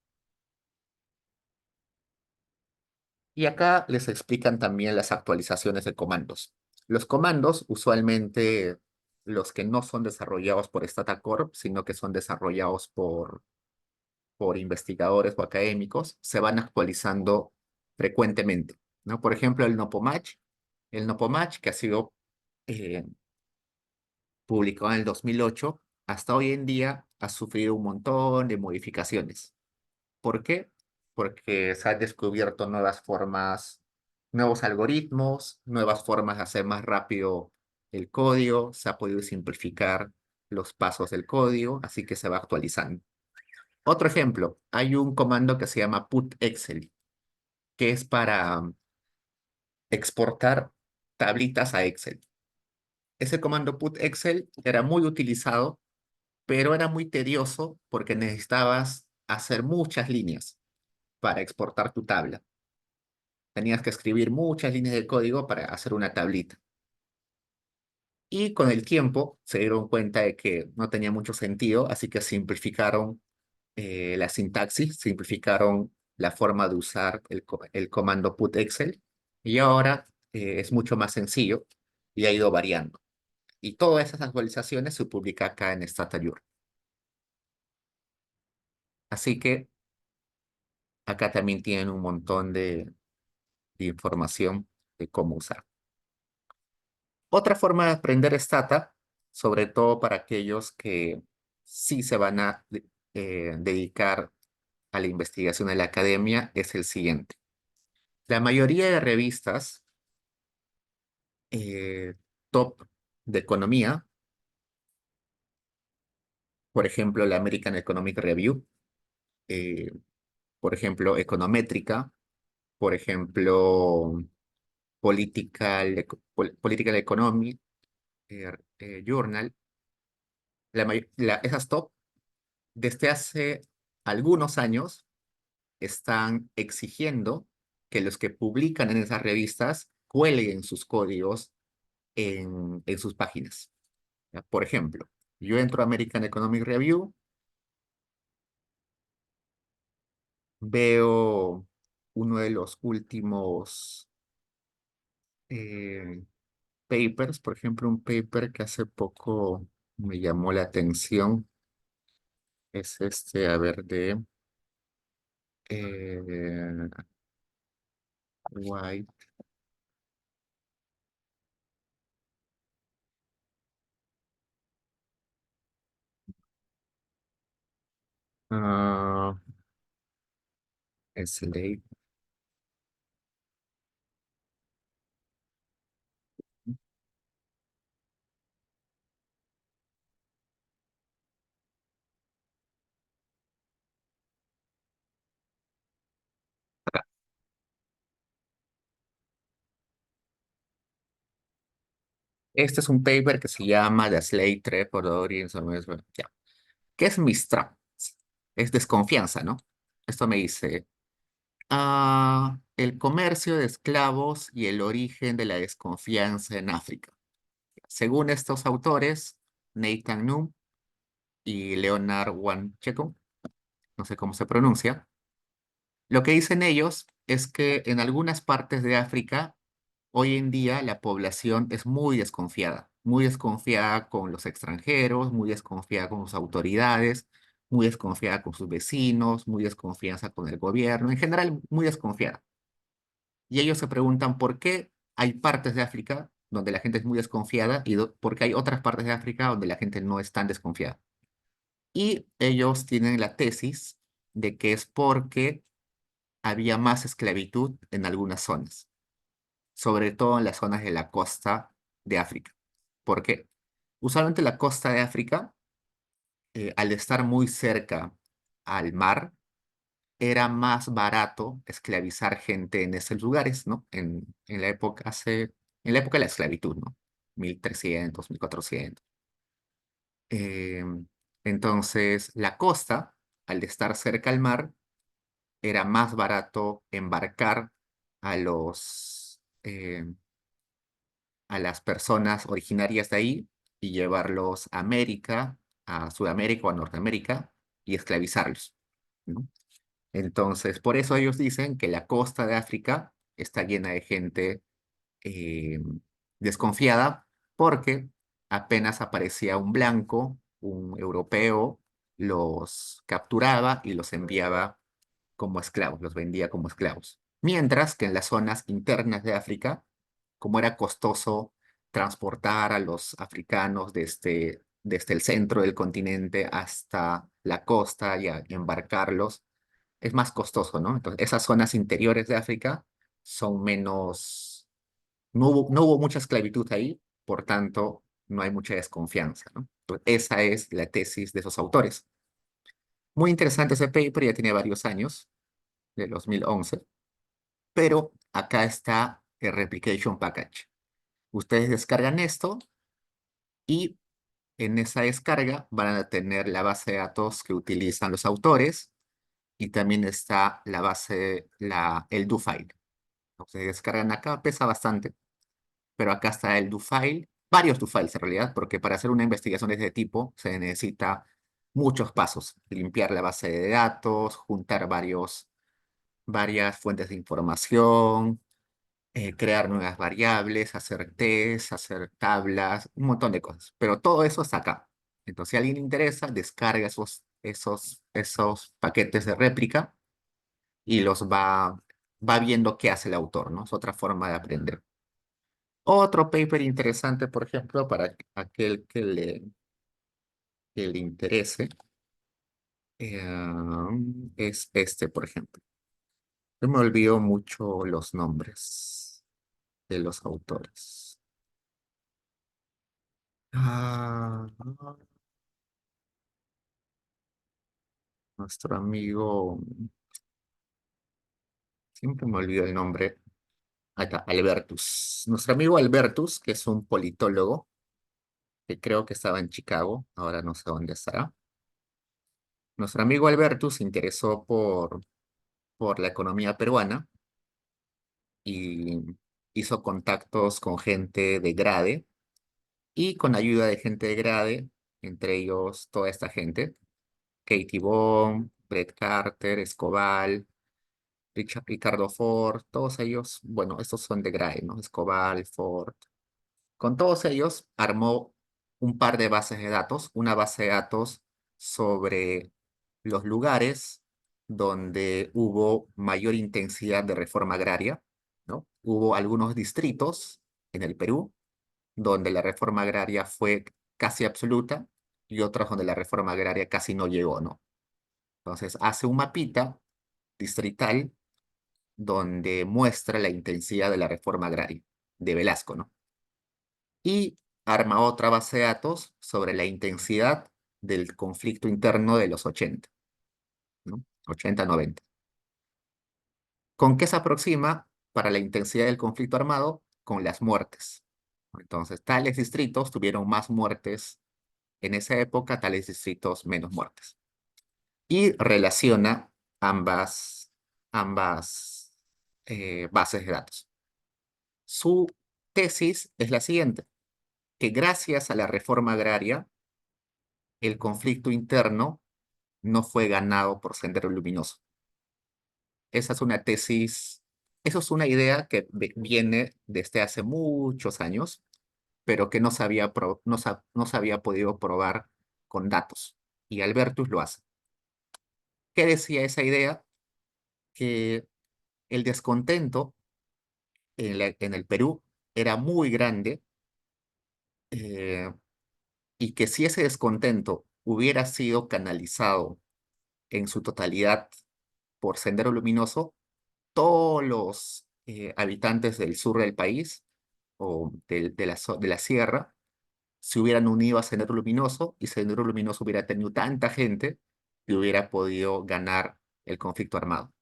Y acá les explican también las actualizaciones de comandos. Los comandos, usualmente los que no son desarrollados por Stata Corp, sino que son desarrollados por investigadores o académicos, se van actualizando frecuentemente, ¿no? Por ejemplo, el Nopomach, que ha sido eh, publicado en el 2008, hasta hoy en día ha sufrido un montón de modificaciones. ¿Por qué? Porque se han descubierto nuevas formas, nuevos algoritmos, nuevas formas de hacer más rápido el código, se ha podido simplificar los pasos del código, así que se va actualizando. Otro ejemplo, hay un comando que se llama put Excel, que es para exportar tablitas a Excel. Ese comando put Excel era muy utilizado, pero era muy tedioso porque necesitabas hacer muchas líneas para exportar tu tabla. Tenías que escribir muchas líneas de código para hacer una tablita. Y con el tiempo se dieron cuenta de que no tenía mucho sentido, así que simplificaron la sintaxis, simplificaron la forma de usar el comando put Excel y ahora es mucho más sencillo y ha ido variando. Y todas esas actualizaciones se publican acá en StatAllure. Así que acá también tienen un montón de información de cómo usar. Otra forma de aprender Stata, sobre todo para aquellos que sí se van a dedicar a la investigación en la academia, es el siguiente. La mayoría de revistas eh, top de economía, por ejemplo, la American Economic Review, eh, por ejemplo, Econométrica, por ejemplo, Political Economy Journal, esas top, desde hace algunos años, están exigiendo que los que publican en esas revistas cuelguen sus códigos en sus páginas. ¿Ya? Por ejemplo, yo entro a American Economic Review, veo uno de los últimos eh, papers, por ejemplo, un paper que hace poco me llamó la atención, es este, a ver, de eh, White. ah, Slate. Este es un paper que se llama The Slate Trap for the Audience. Ya. ¿Qué es mistrust? Es desconfianza, ¿no? Esto me dice, el comercio de esclavos y el origen de la desconfianza en África. Según estos autores, Nathan Numm y Leonard Wancheko, no sé cómo se pronuncia, lo que dicen ellos es que en algunas partes de África, hoy en día la población es muy desconfiada con los extranjeros, muy desconfiada con sus autoridades, muy desconfiada con sus vecinos, muy desconfianza con el gobierno, en general muy desconfiada. Y ellos se preguntan por qué hay partes de África donde la gente es muy desconfiada y por qué hay otras partes de África donde la gente no es tan desconfiada. Y ellos tienen la tesis de que es porque había más esclavitud en algunas zonas, sobre todo en las zonas de la costa de África. ¿Por qué? Usualmente la costa de África, al estar muy cerca al mar, era más barato esclavizar gente en esos lugares, ¿no? En la época en la época de la esclavitud, ¿no? 1300, 1400. Eh, entonces, la costa, al estar cerca al mar, era más barato embarcar a a las personas originarias de ahí y llevarlos a América, a Sudamérica o a Norteamérica y esclavizarlos, ¿no? Entonces, por eso ellos dicen que la costa de África está llena de gente eh, desconfiada porque apenas aparecía un blanco, un europeo, los capturaba y los enviaba como esclavos, los vendía como esclavos. Mientras que en las zonas internas de África, como era costoso transportar a los africanos desde el centro del continente hasta la costa y embarcarlos, es más costoso, ¿no? Entonces, esas zonas interiores de África son menos, no hubo mucha esclavitud ahí, por tanto, no hay mucha desconfianza, ¿no? Entonces, esa es la tesis de esos autores. Muy interesante ese paper, ya tiene varios años, de 2011, pero acá está el Replication Package. Ustedes descargan esto y en esa descarga van a tener la base de datos que utilizan los autores y también está la base, el do file. Entonces descargan acá, pesa bastante, pero acá está el do file, varios do files en realidad, porque para hacer una investigación de este tipo se necesita muchos pasos. Limpiar la base de datos, juntar varias fuentes de información, crear nuevas variables, hacer tests, hacer tablas, un montón de cosas. Pero todo eso está acá. Entonces, si a alguien le interesa, descarga esos paquetes de réplica y va viendo qué hace el autor, ¿no? Es otra forma de aprender. Otro paper interesante, por ejemplo, para aquel que le interese, es este, por ejemplo. Yo me olvido mucho los nombres de los autores. Ah, nuestro amigo, siempre me olvido el nombre. Ahí está, Albertus. Nuestro amigo Albertus, que es un politólogo, que creo que estaba en Chicago, ahora no sé dónde estará. Nuestro amigo Albertus se interesó por la economía peruana y hizo contactos con gente de Grade y con ayuda de gente de Grade, entre ellos toda esta gente, Katie Bond, Brett Carter, Escobar, Ricardo Ford, todos ellos, bueno, estos son de Grade, ¿no? Escobar, Ford. Con todos ellos armó un par de bases de datos, una base de datos sobre los lugares donde hubo mayor intensidad de reforma agraria, ¿no? Hubo algunos distritos en el Perú donde la reforma agraria fue casi absoluta y otros donde la reforma agraria casi no llegó, ¿no? Entonces hace un mapita distrital donde muestra la intensidad de la reforma agraria de Velasco, ¿no? Y arma otra base de datos sobre la intensidad del conflicto interno de los 80, ¿no? 80, 90. ¿Con qué se aproxima para la intensidad del conflicto armado? Con las muertes. Entonces, tales distritos tuvieron más muertes en esa época, tales distritos menos muertes. Y relaciona ambas bases de datos. Su tesis es la siguiente, que gracias a la reforma agraria, el conflicto interno no fue ganado por Sendero Luminoso. Esa es una tesis, eso es una idea que viene desde hace muchos años, pero que no se había podido probar con datos. Y Albertus lo hace. ¿Qué decía esa idea? Que el descontento en el Perú era muy grande eh, y que si ese descontento hubiera sido canalizado en su totalidad por Sendero Luminoso, todos los habitantes del sur del país o de la sierra se hubieran unido a Sendero Luminoso y Sendero Luminoso hubiera tenido tanta gente que hubiera podido ganar el conflicto armado.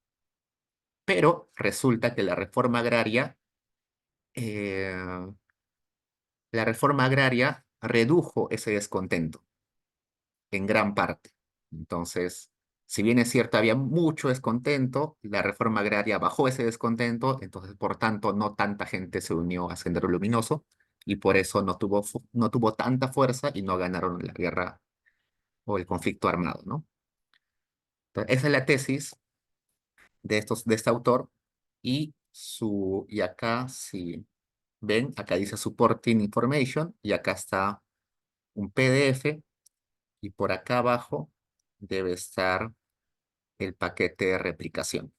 Pero resulta que eh, la reforma agraria redujo ese descontento en gran parte. Entonces, si bien es cierto, había mucho descontento, la reforma agraria bajó ese descontento, entonces, por tanto, no tanta gente se unió a Sendero Luminoso y por eso no tuvo tanta fuerza y no ganaron la guerra o el conflicto armado, ¿no? Entonces, esa es la tesis de este autor y acá, si ven, acá dice Supporting Information y acá está un PDF y por acá abajo debe estar el paquete de replicación.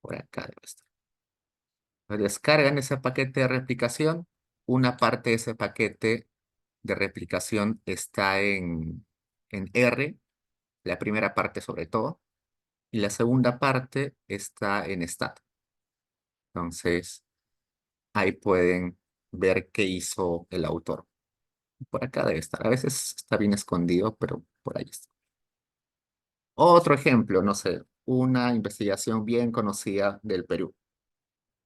Por acá debe estar. Descargan ese paquete de replicación. Una parte de ese paquete de replicación está en R, la primera parte sobre todo, y la segunda parte está en stat. Entonces, ahí pueden ver qué hizo el autor. Por acá debe estar. A veces está bien escondido, pero por ahí está. Otro ejemplo, no sé, una investigación bien conocida del Perú.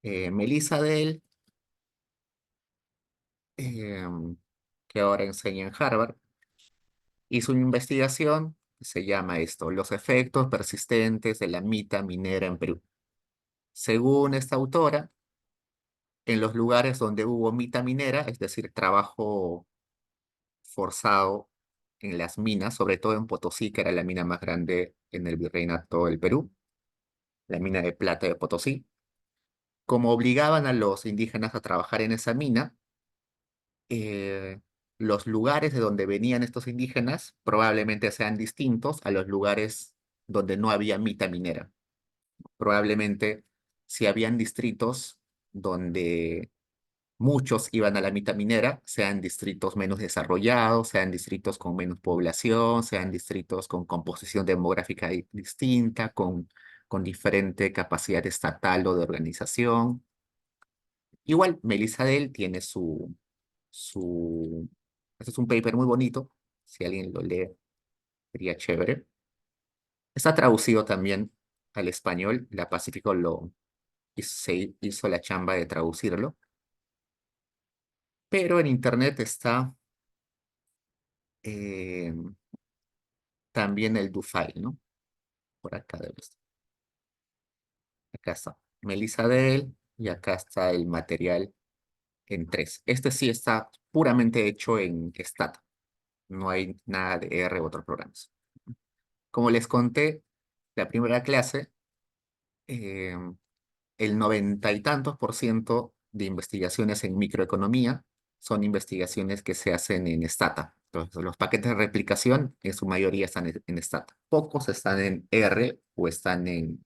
Melissa Dell, que ahora enseña en Harvard, hizo una investigación que se llama esto, los efectos persistentes de la mita minera en Perú. Según esta autora, en los lugares donde hubo mita minera, es decir, trabajo forzado en las minas, sobre todo en Potosí, que era la mina más grande en el virreinato del Perú, la mina de plata de Potosí, como obligaban a los indígenas a trabajar en esa mina, eh, los lugares de donde venían estos indígenas probablemente sean distintos a los lugares donde no había mita minera. Probablemente si habían distritos donde muchos iban a la mitad minera, sean distritos menos desarrollados, sean distritos con menos población, sean distritos con composición demográfica distinta, con diferente capacidad estatal o de organización. Igual, Melissa Dell tiene su... Este es un paper muy bonito, si alguien lo lee, sería chévere. Está traducido también al español, la Pacífico se hizo la chamba de traducirlo, pero en internet está eh, también el DoFile, ¿no? Por acá debe estar. Acá está Melissa Dell y acá está el material en 3. Este sí está puramente hecho en Stata. No hay nada de R u otros programas. Como les conté, la primera clase, eh, el 90 y tantos por ciento de investigaciones en microeconomía son investigaciones que se hacen en Stata. Entonces, los paquetes de replicación en su mayoría están en Stata. Pocos están en R o están en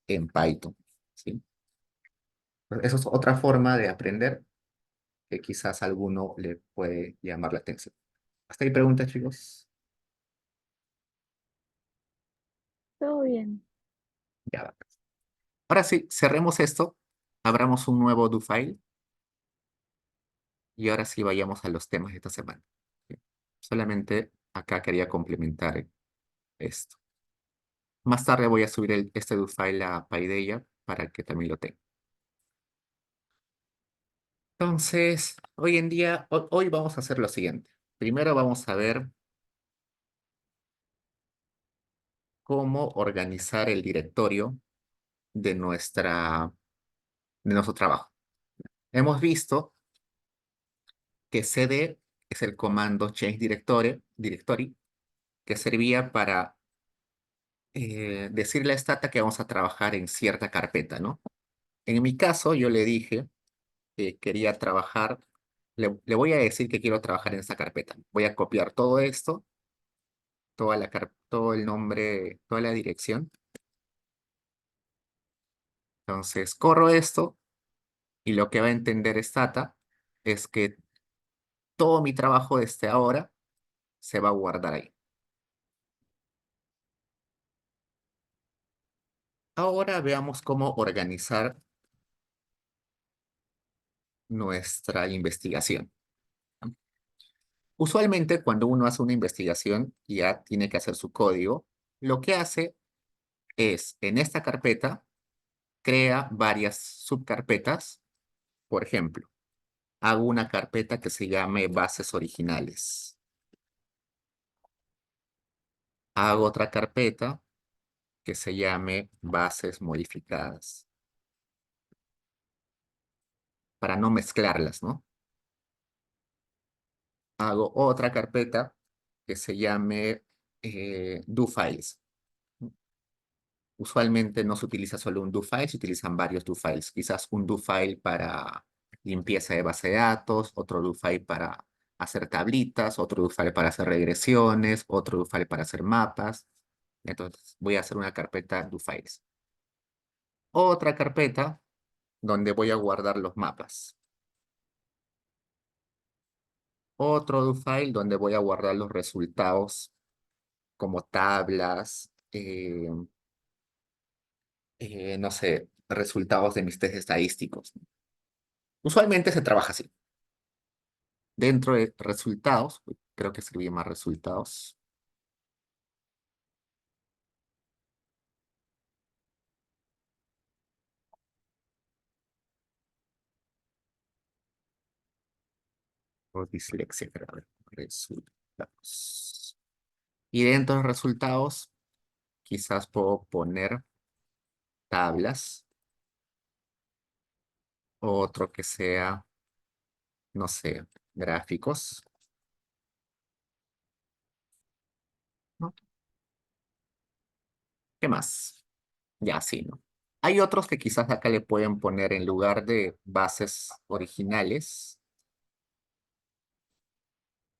Python, ¿sí? Pues eso es otra forma de aprender que quizás a alguno le puede llamar la atención. ¿Hasta ahí preguntas, chicos? Todo bien. Ya va. Ahora sí, cerremos esto, abramos un nuevo do file y ahora sí vayamos a los temas de esta semana. ¿Sí? Solamente acá quería complementar esto. Más tarde voy a subir este do file a Paideia para que también lo tenga. Entonces, hoy en día, hoy vamos a hacer lo siguiente. Primero vamos a ver cómo organizar el directorio de nuestro trabajo. Hemos visto que cd es el comando change directory que servía para decirle a Stata que vamos a trabajar en cierta carpeta, ¿no? En mi caso, yo le dije que quería trabajar, le voy a decir que quiero trabajar en esta carpeta. Voy a copiar todo esto, todo el nombre, toda la dirección. Entonces, corro esto y lo que va a entender Stata es que todo mi trabajo desde ahora se va a guardar ahí. Ahora veamos cómo organizar nuestra investigación. Usualmente, cuando uno hace una investigación y ya tiene que hacer su código, lo que hace es, en esta carpeta, crea varias subcarpetas. Por ejemplo, hago una carpeta que se llame bases originales. Hago otra carpeta que se llame bases modificadas, para no mezclarlas, ¿no? Hago otra carpeta que se llame do files. Usualmente no se utiliza solo un do file, se utilizan varios do files. Quizás un do file para limpieza de base de datos, otro do file para hacer tablitas, otro do file para hacer regresiones, otro do file para hacer mapas. Entonces voy a hacer una carpeta do files. Otra carpeta donde voy a guardar los mapas. Otro do file donde voy a guardar los resultados como tablas, no sé, resultados de mis test estadísticos. Usualmente se trabaja así. Dentro de resultados, creo que escribí más resultados. O dislexia grave. Resultados. Y dentro de los resultados, quizás puedo poner tablas. Otro que sea, no sé, gráficos, ¿no? ¿Qué más? Ya, sí, ¿no? Hay otros que quizás acá le pueden poner en lugar de bases originales,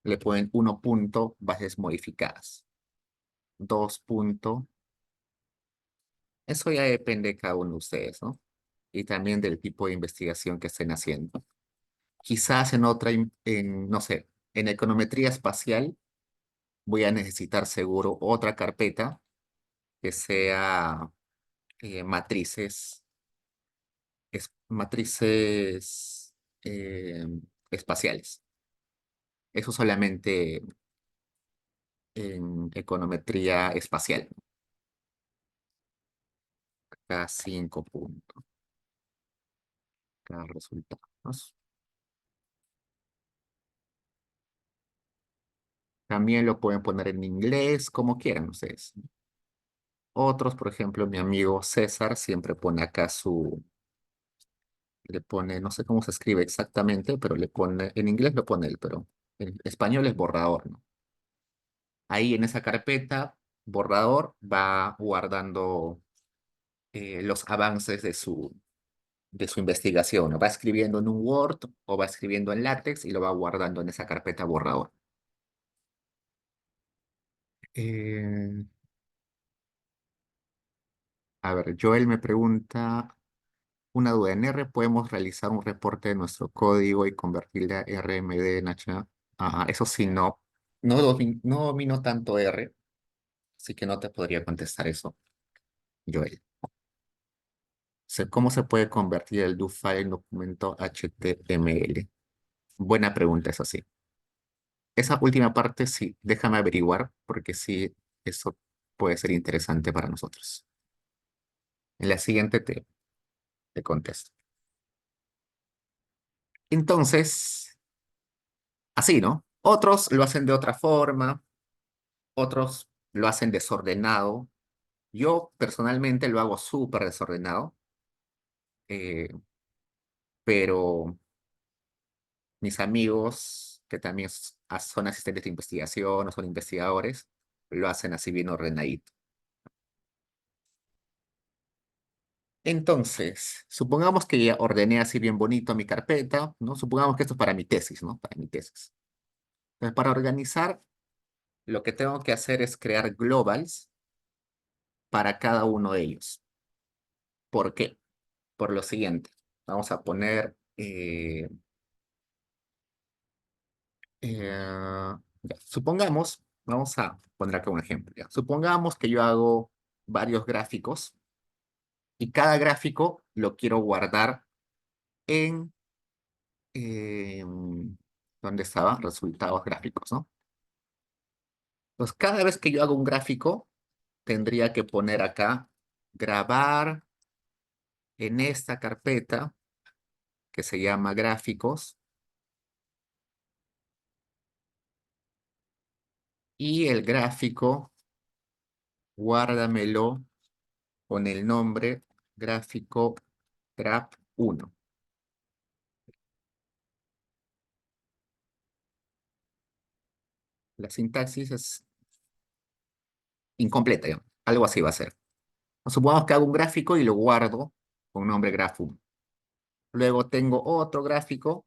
le ponen 1 punto bases modificadas, 2 punto. Eso ya depende de cada uno de ustedes, ¿no? Y también del tipo de investigación que estén haciendo. Quizás en otra, no sé, en econometría espacial voy a necesitar seguro otra carpeta que sea matrices, matrices espaciales. Eso solamente en econometría espacial. Cada 5 puntos. Cada resultados. También lo pueden poner en inglés, como quieran ustedes. Otros, por ejemplo, mi amigo César siempre pone acá le pone, no sé cómo se escribe exactamente, pero le pone, en inglés lo pone él, pero en español es borrador, ¿no? Ahí en esa carpeta, borrador, va guardando los avances de su investigación. Lo va escribiendo en un Word o va escribiendo en LaTeX y lo va guardando en esa carpeta borrador. Eh, a ver, Joel me pregunta una duda. En R podemos realizar un reporte de nuestro código y convertirle a RMD en H. Eso sí, no. No domino tanto R, así que no te podría contestar eso, Joel. ¿Cómo se puede convertir el do file en documento HTML? Buena pregunta, eso sí. Esa última parte sí, déjame averiguar, porque sí, eso puede ser interesante para nosotros. En la siguiente te contesto. Entonces, así, ¿no? Otros lo hacen de otra forma, otros lo hacen desordenado. Yo personalmente lo hago súper desordenado, eh, pero mis amigos, que también son asistentes de investigación o son investigadores, lo hacen así bien ordenadito. Entonces, supongamos que ya ordené así bien bonito mi carpeta, ¿no? Supongamos que esto es para mi tesis, ¿no? Para mi tesis. Entonces, para organizar, lo que tengo que hacer es crear globals para cada uno de ellos. ¿Por qué? Por lo siguiente. Vamos a poner... ya. Supongamos, vamos a poner acá un ejemplo. Ya. Supongamos que yo hago varios gráficos y cada gráfico lo quiero guardar en... ¿dónde estaba? Resultados gráficos, ¿no? Entonces, cada vez que yo hago un gráfico, tendría que poner acá, grabar en esta carpeta que se llama gráficos y el gráfico, guárdamelo con el nombre gráfico graph 1. La sintaxis es incompleta, digamos. Algo así va a ser. Supongamos que hago un gráfico y lo guardo con nombre graph 1. Luego tengo otro gráfico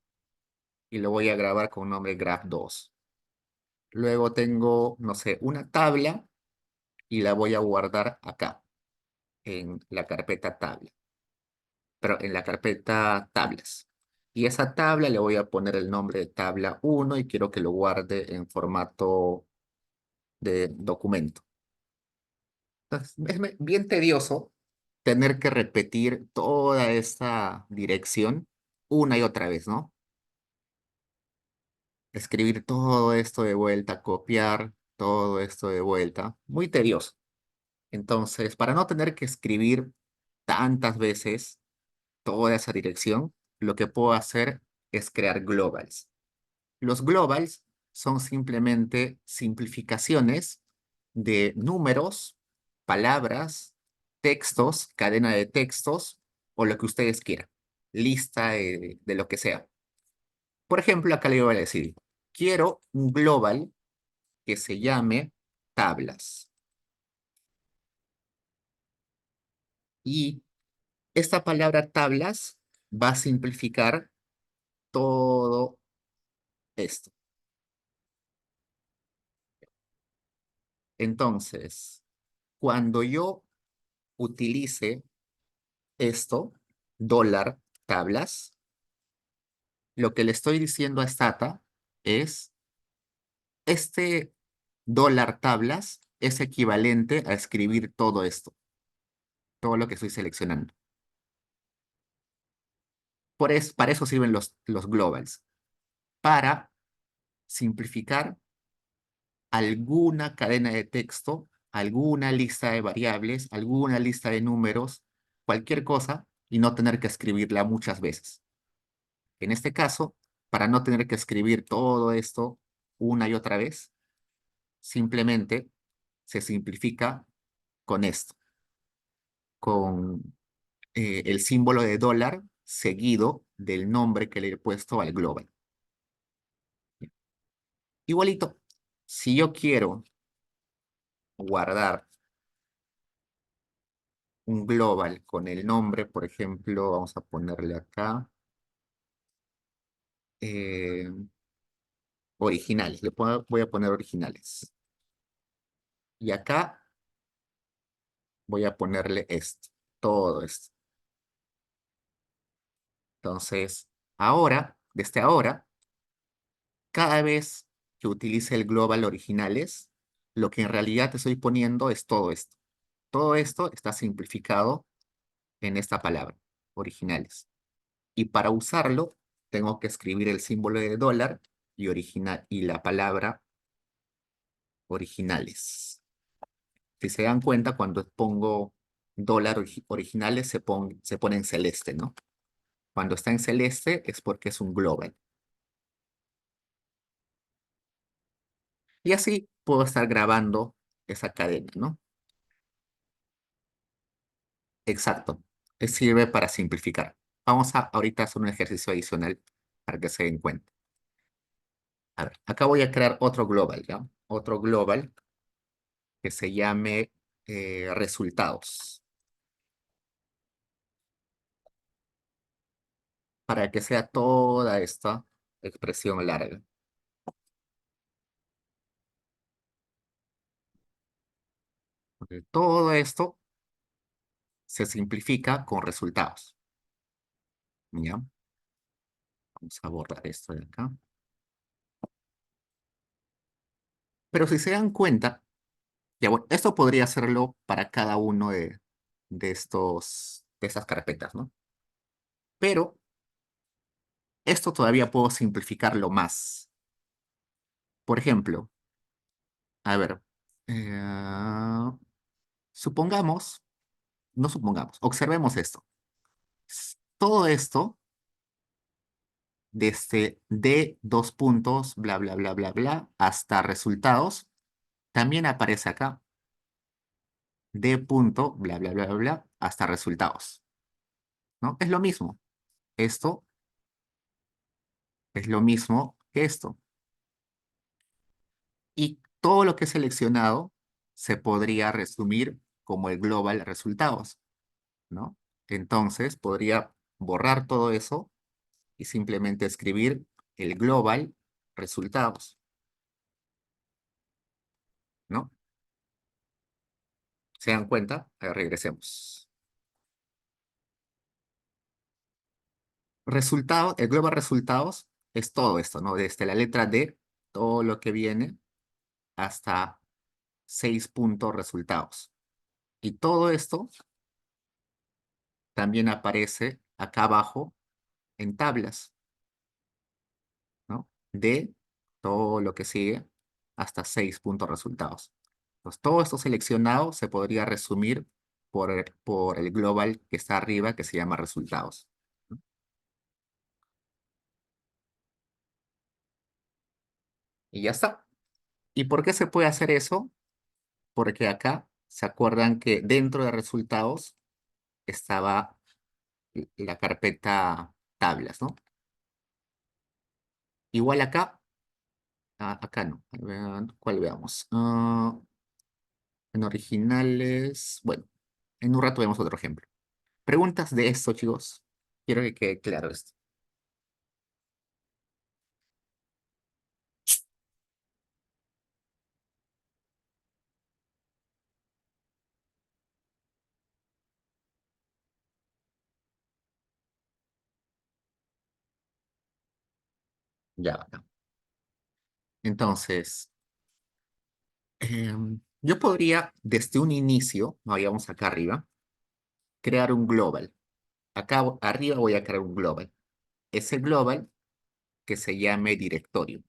y lo voy a grabar con nombre graph 2. Luego tengo, no sé, una tabla y la voy a guardar acá, en la carpeta tabla, pero en la carpeta tablas. Y esa tabla le voy a poner el nombre de tabla 1 y quiero que lo guarde en formato de documento. Entonces, es bien tedioso tener que repetir toda esta dirección una y otra vez, ¿no? Escribir todo esto de vuelta, copiar todo esto de vuelta, muy tedioso. Entonces, para no tener que escribir tantas veces, toda esa dirección, lo que puedo hacer es crear globals. Los globals son simplemente simplificaciones de números, palabras, textos, cadena de textos o lo que ustedes quieran. Lista de lo que sea. Por ejemplo, acá le voy a decir, quiero un global que se llame tablas. Y esta palabra tablas va a simplificar todo esto. Entonces, cuando yo utilice esto, dólar tablas, lo que le estoy diciendo a Stata es, este dólar tablas es equivalente a escribir todo esto, todo lo que estoy seleccionando. Para eso sirven los globals, para simplificar alguna cadena de texto, alguna lista de variables, alguna lista de números, cualquier cosa, y no tener que escribirla muchas veces. En este caso, para no tener que escribir todo esto una y otra vez, simplemente se simplifica con esto, con el símbolo de dólar seguido del nombre que le he puesto al global. Igualito, si yo quiero guardar un global con el nombre, por ejemplo, vamos a ponerle acá, eh, originales, voy a poner originales. Y acá voy a ponerle esto, todo esto. Entonces, ahora, desde ahora, cada vez que utilice el global originales, lo que en realidad te estoy poniendo es todo esto. Todo esto está simplificado en esta palabra, originales. Y para usarlo, tengo que escribir el símbolo de dólar y la palabra originales. Si se dan cuenta, cuando pongo dólar originales, se pone en celeste, ¿no? Cuando está en celeste es porque es un global. Y así puedo estar grabando esa cadena, ¿no? Exacto. Sirve para simplificar. Vamos a ahorita hacer un ejercicio adicional para que se den cuenta. A ver, acá voy a crear otro global, ¿ya? Otro global que se llame resultados. Para que sea toda esta expresión larga. Porque todo esto se simplifica con resultados. ¿Ya? Vamos a borrar esto de acá. Pero si se dan cuenta, ya bueno, esto podría hacerlo para cada uno de estas carpetas, ¿no? Pero esto todavía puedo simplificarlo más. Por ejemplo, a ver, supongamos, no supongamos, observemos esto. Todo esto, desde D dos puntos, bla, bla, bla, bla, bla, hasta resultados, también aparece acá. D punto, bla, bla, bla, bla, bla, hasta resultados. ¿No? Es lo mismo. Esto es lo mismo que esto. Y todo lo que he seleccionado se podría resumir como el global resultados, ¿no? Entonces podría borrar todo eso y simplemente escribir el global resultados, ¿no? ¿Se dan cuenta? Regresemos. El global resultados es todo esto, ¿no? Desde la letra D, todo lo que viene hasta 6 puntos resultados. Y todo esto también aparece acá abajo en tablas, ¿no? De todo lo que sigue hasta 6 puntos resultados. Entonces, todo esto seleccionado se podría resumir por el global que está arriba, que se llama resultados, ¿no? Y ya está. ¿Y por qué se puede hacer eso? Porque acá se acuerdan que dentro de resultados estaba la carpeta tablas, ¿no? Igual acá, acá no. ¿Cuál veamos? En originales, bueno, en un rato vemos otro ejemplo. Preguntas de esto, chicos. Quiero que quede claro esto. Ya, ya. Entonces, yo podría, desde un inicio, vayamos acá arriba, crear un global. Acá arriba voy a crear un global. Ese global que se llame directorio.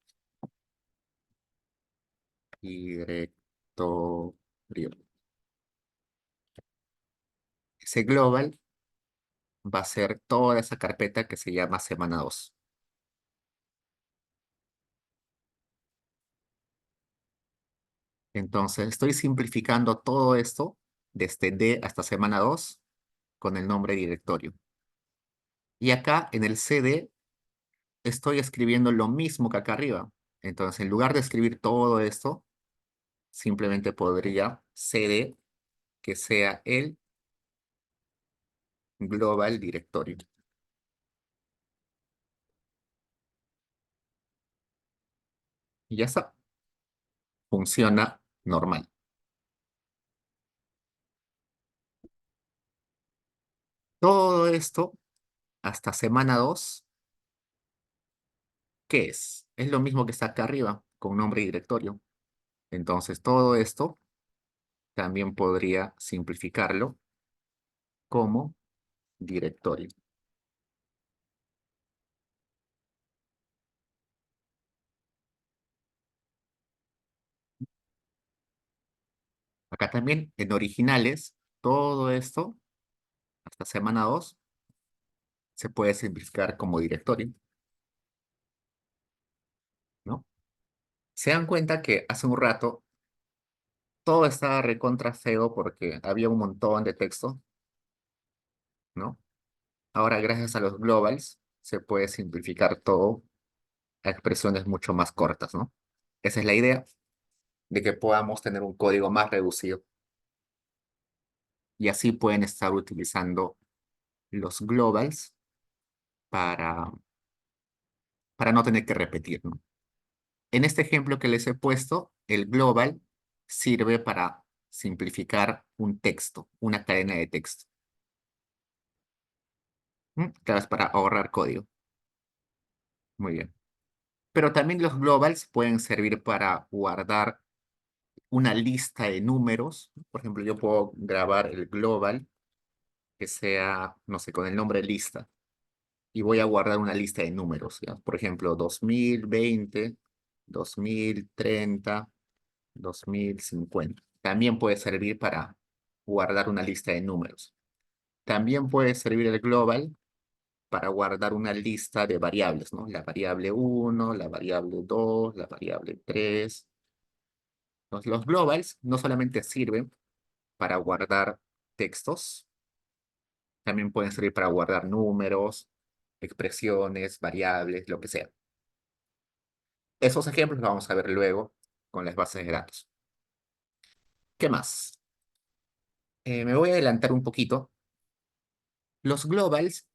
Directorio. Ese global va a ser toda esa carpeta que se llama semana 2. Entonces, estoy simplificando todo esto desde D hasta semana 2 con el nombre directorio. Y acá en el CD estoy escribiendo lo mismo que acá arriba. Entonces, en lugar de escribir todo esto, simplemente podría CD que sea el global directorio. Y ya está. Funciona normal. Todo esto hasta semana 2, ¿qué es? Es lo mismo que está acá arriba, con nombre y directorio. Entonces, todo esto también podría simplificarlo como directorio. Acá también, en originales, todo esto, hasta semana 2, se puede simplificar como directorio, ¿no? Se dan cuenta que hace un rato todo estaba recontra feo porque había un montón de texto, ¿no? Ahora, gracias a los globals, se puede simplificar todo a expresiones mucho más cortas, ¿no? Esa es la idea, de que podamos tener un código más reducido. Y así pueden estar utilizando los globals para, para no tener que repetir, ¿no? En este ejemplo que les he puesto, el global sirve para simplificar un texto, una cadena de texto. Claro, es para ahorrar código. Muy bien. Pero también los globals pueden servir para guardar una lista de números. Por ejemplo, yo puedo grabar el global que sea, no sé, con el nombre lista. Y voy a guardar una lista de números, ¿ya? Por ejemplo, 2020, 2030, 2050. También puede servir para guardar una lista de números. También puede servir el global para guardar una lista de variables, ¿no? La variable 1, la variable 2, la variable 3. Los globals no solamente sirven para guardar textos, también pueden servir para guardar números, expresiones, variables, lo que sea. Esos ejemplos los vamos a ver luego con las bases de datos. ¿Qué más? Me voy a adelantar un poquito. Los globals,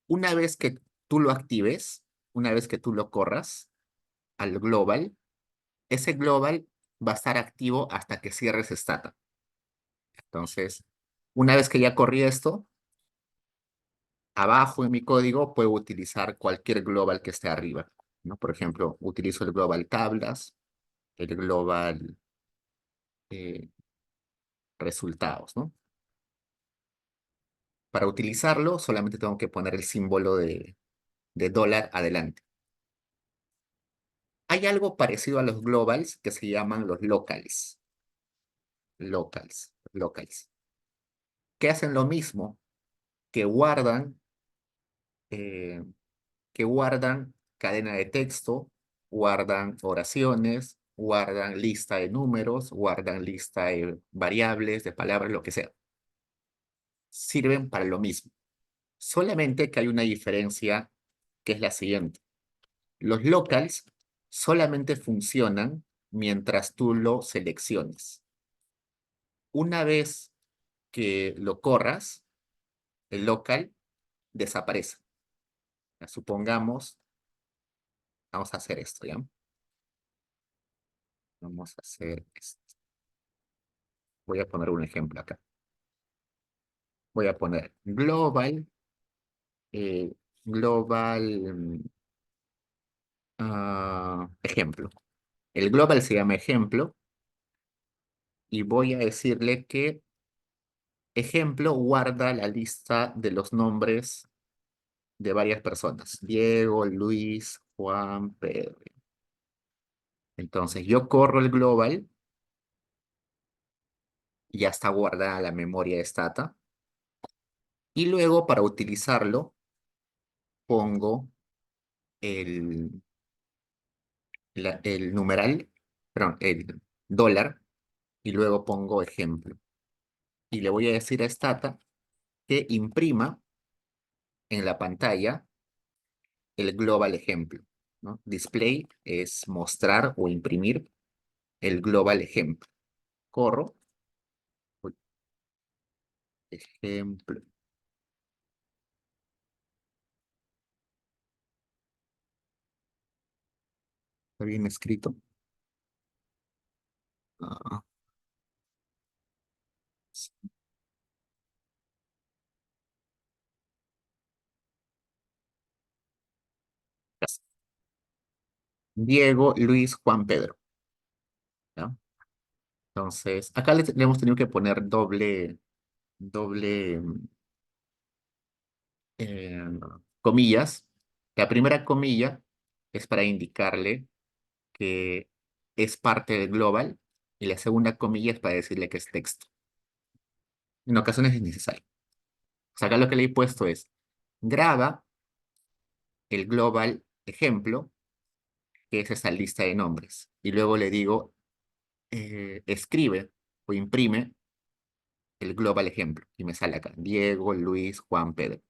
una vez que tú lo actives, una vez que tú lo corras al global, ese global va a estar activo hasta que cierres Stata. Entonces, una vez que ya corrí esto, abajo en mi código puedo utilizar cualquier global que esté arriba, ¿no? Por ejemplo, utilizo el global tablas, el global eh, resultados, ¿no? Para utilizarlo, solamente tengo que poner el símbolo de dólar adelante. Hay algo parecido a los globals que se llaman los locals. Locals. Que hacen lo mismo, que guardan, eh, que guardan cadena de texto guardan oraciones, guardan lista de números, guardan lista de variables, de palabras, lo que sea. Sirven para lo mismo. Solamente que hay una diferencia que es la siguiente. Los locals solamente funcionan mientras tú lo selecciones. Una vez que lo corras, el local desaparece. Supongamos, vamos a hacer esto, ¿ya? Vamos a hacer esto. Voy a poner un ejemplo acá. Voy a poner global, eh, global ejemplo. El global se llama ejemplo y voy a decirle que ejemplo guarda la lista de los nombres de varias personas. Diego, Luis, Juan, Pedro. Entonces yo corro el global, ya está guardada la memoria de Stata. Y luego para utilizarlo pongo el, el numeral, perdón, el dólar y luego pongo ejemplo. Y le voy a decir a Stata que imprima en la pantalla el global ejemplo, ¿no? Display es mostrar o imprimir el global ejemplo. Corro, uy, ejemplo. ¿Está bien escrito? Ah, sí. Diego, Luis, Juan, Pedro, ¿no? Entonces, acá le hemos tenido que poner doble eh, comillas. La primera comilla es para indicarle que es parte del global y la segunda comilla es para decirle que es texto. En ocasiones es necesario. O sea, acá lo que le he puesto es graba el global ejemplo, que es esa lista de nombres. Y luego le digo escribe o imprime el global ejemplo. Y me sale acá Diego, Luis, Juan, Pedro.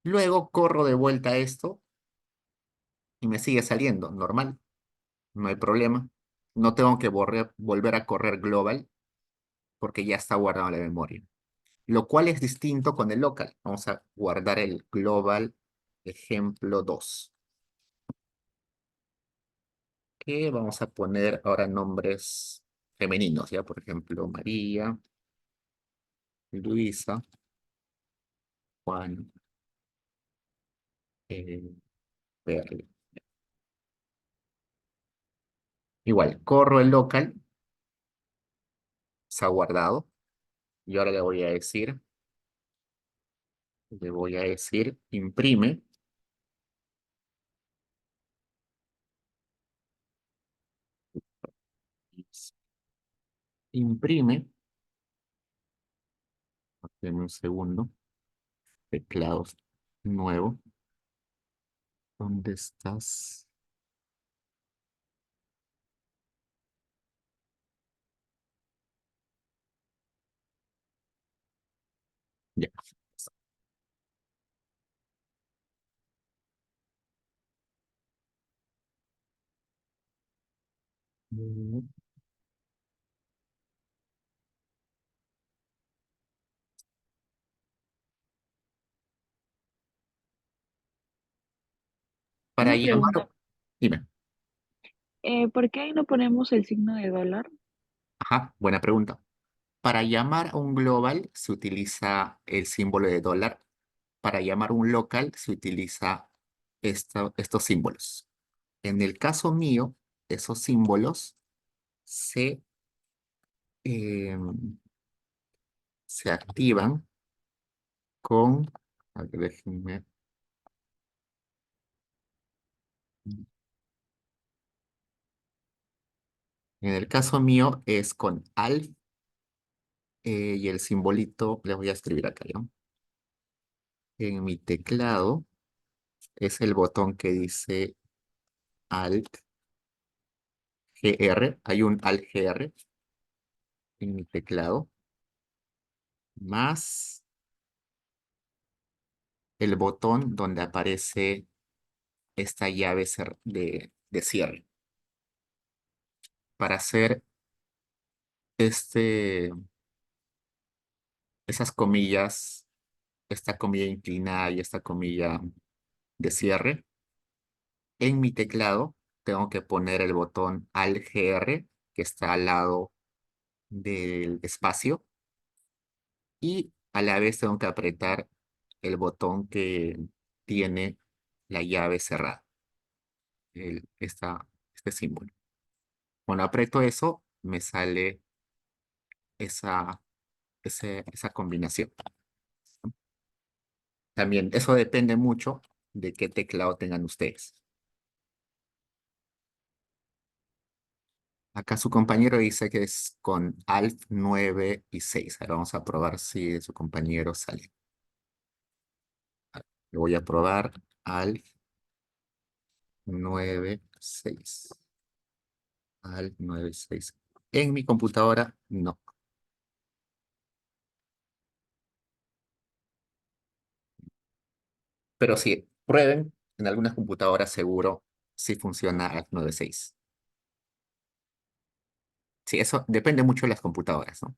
Luego corro de vuelta esto y me sigue saliendo normal. No hay problema. No tengo que volver a correr global porque ya está guardado en la memoria. Lo cual es distinto con el local. Vamos a guardar el global ejemplo 2. Que vamos a poner ahora nombres femeninos, ¿ya? Por ejemplo, María, Luisa, Juan, eh, Perle. Igual, corro el local, se ha guardado. Y ahora le voy a decir, imprime, imprime, en un segundo, teclados nuevo. ¿Dónde estás? Ya. Mm, Para Una llamar, pregunta, dime. ¿por qué ahí no ponemos el signo de dólar? Ajá, buena pregunta. Para llamar a un global se utiliza el símbolo de dólar. Para llamar a un local se utiliza estos símbolos. En el caso mío, esos símbolos se, eh, se activan con, a ver, déjenme, en el caso mío es con alf y el simbolito, les voy a escribir acá, ¿no? En mi teclado es el botón que dice alt GR, hay un alt GR en mi teclado, más el botón donde aparece esta llave de cierre. Para hacer esas comillas, esta comilla inclinada y esta comilla de cierre, en mi teclado tengo que poner el botón Alt GR que está al lado del espacio y a la vez tengo que apretar el botón que tiene la llave cerrada, este símbolo. Cuando aprieto eso, me sale esa, esa combinación. También eso depende mucho de qué teclado tengan ustedes. Acá su compañero dice que es con Alt 9 y 6. Ahora vamos a probar si de su compañero sale. Le voy a probar Alt 9, 6. Alt 9, 6. En mi computadora, no. Pero sí, prueben. En algunas computadoras seguro sí funciona Alt 9, 6. Sí, eso depende mucho de las computadoras, ¿no?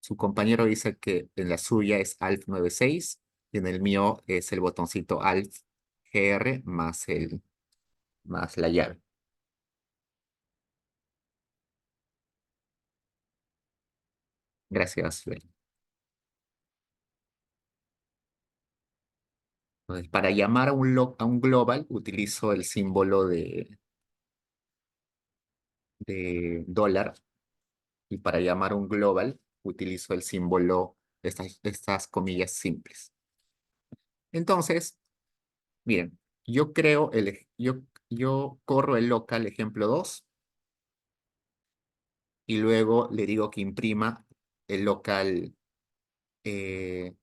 Su compañero dice que en la suya es Alt 96 y en el mío es el botoncito Alt GR más la llave. Gracias, Bel. Entonces, para llamar a a un global utilizo el símbolo de dólar y para llamar a un global utilizo el símbolo de estas comillas simples. Entonces, miren, yo corro el local ejemplo 2 y luego le digo que imprima el local, eh,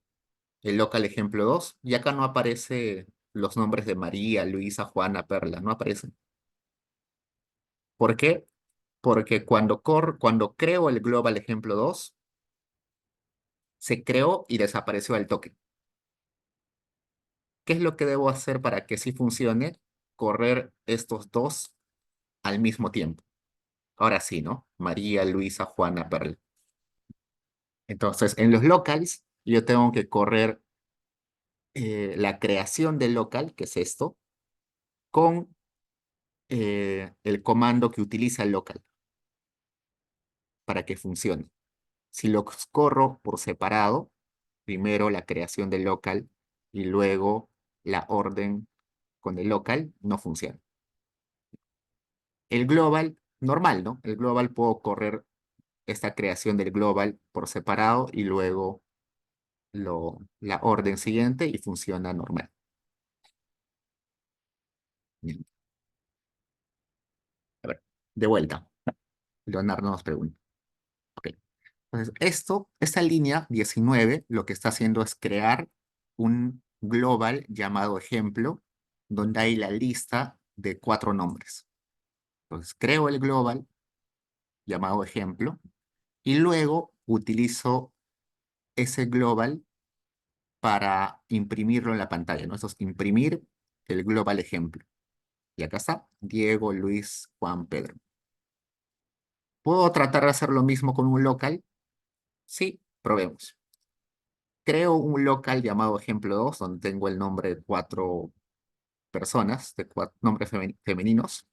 el local ejemplo 2 y acá no aparece los nombres de María, Luisa, Juana, Perla, no aparecen. ¿Por qué? Porque cuando creo el global ejemplo 2 se creó y desapareció el token. ¿Qué es lo que debo hacer para que sí funcione? Correr estos dos al mismo tiempo. Ahora sí, ¿no? María, Luisa, Juana, Perla. Entonces, en los locals, yo tengo que correr la creación del local, que es esto, con el comando que utiliza el local para que funcione. Si los corro por separado, primero la creación del local y luego la orden con el local, no funciona. El global, normal, ¿no? El global puedo correr esta creación del global por separado y luego la orden siguiente y funciona normal. Bien. A ver, de vuelta. Leonardo nos pregunta. Ok. Entonces, esta línea 19, lo que está haciendo es crear un global llamado ejemplo, donde hay la lista de 4 nombres. Entonces, creo el global llamado ejemplo y luego utilizo ese global para imprimirlo en la pantalla, ¿no? Eso es imprimir el global ejemplo. Y acá está, Diego, Luis, Juan, Pedro. ¿Puedo tratar de hacer lo mismo con un local? Sí, probemos. Creo un local llamado ejemplo 2, donde tengo el nombre de 4 personas, de 4 nombres femeninos.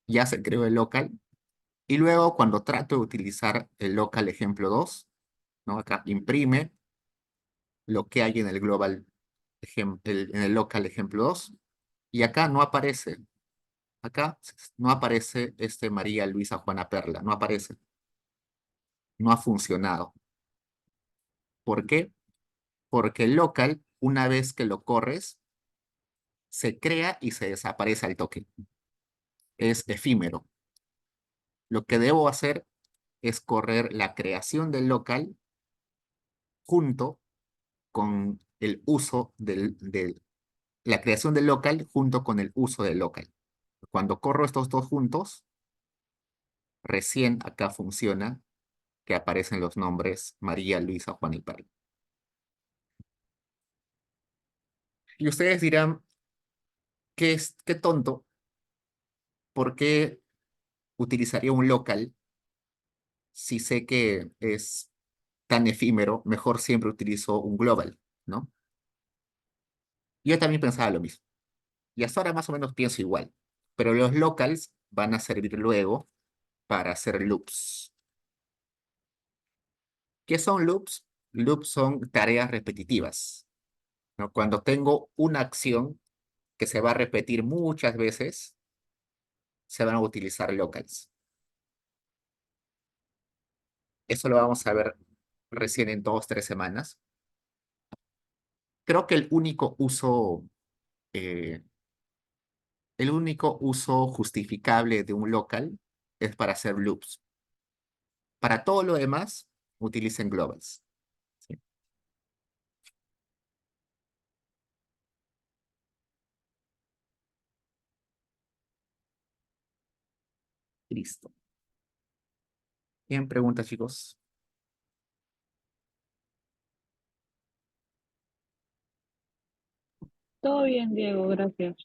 Ya se creó el local. Y luego, cuando trato de utilizar el local ejemplo 2, ¿no? Acá imprime lo que hay en el global, en el local ejemplo 2. Y acá no aparece. Acá no aparece María, Luisa, Juana, Perla. No aparece. No ha funcionado. ¿Por qué? Porque el local, una vez que lo corres, se crea y se desaparece al toque. Es efímero. Lo que debo hacer es correr la creación del local junto con el uso la creación del local junto con el uso del local. Cuando corro estos dos juntos, recién acá funciona que aparecen los nombres María, Luisa, Juan y Pablo. Y ustedes dirán, qué tonto, ¿por qué utilizaría un local si sé que es tan efímero? Mejor siempre utilizo un global, ¿no? Yo también pensaba lo mismo. Y hasta ahora más o menos pienso igual. Pero los locals van a servir luego para hacer loops. ¿Qué son loops? Loops son tareas repetitivas, ¿no? Cuando tengo una acción que se va a repetir muchas veces, se van a utilizar locals. Eso lo vamos a ver recién en 2 o 3 semanas. Creo que eh, el único uso justificable de un local es para hacer loops. Para todo lo demás, utilicen globals. ¿Sí? Listo. ¿Tienen preguntas, chicos? Todo bien, Diego, gracias.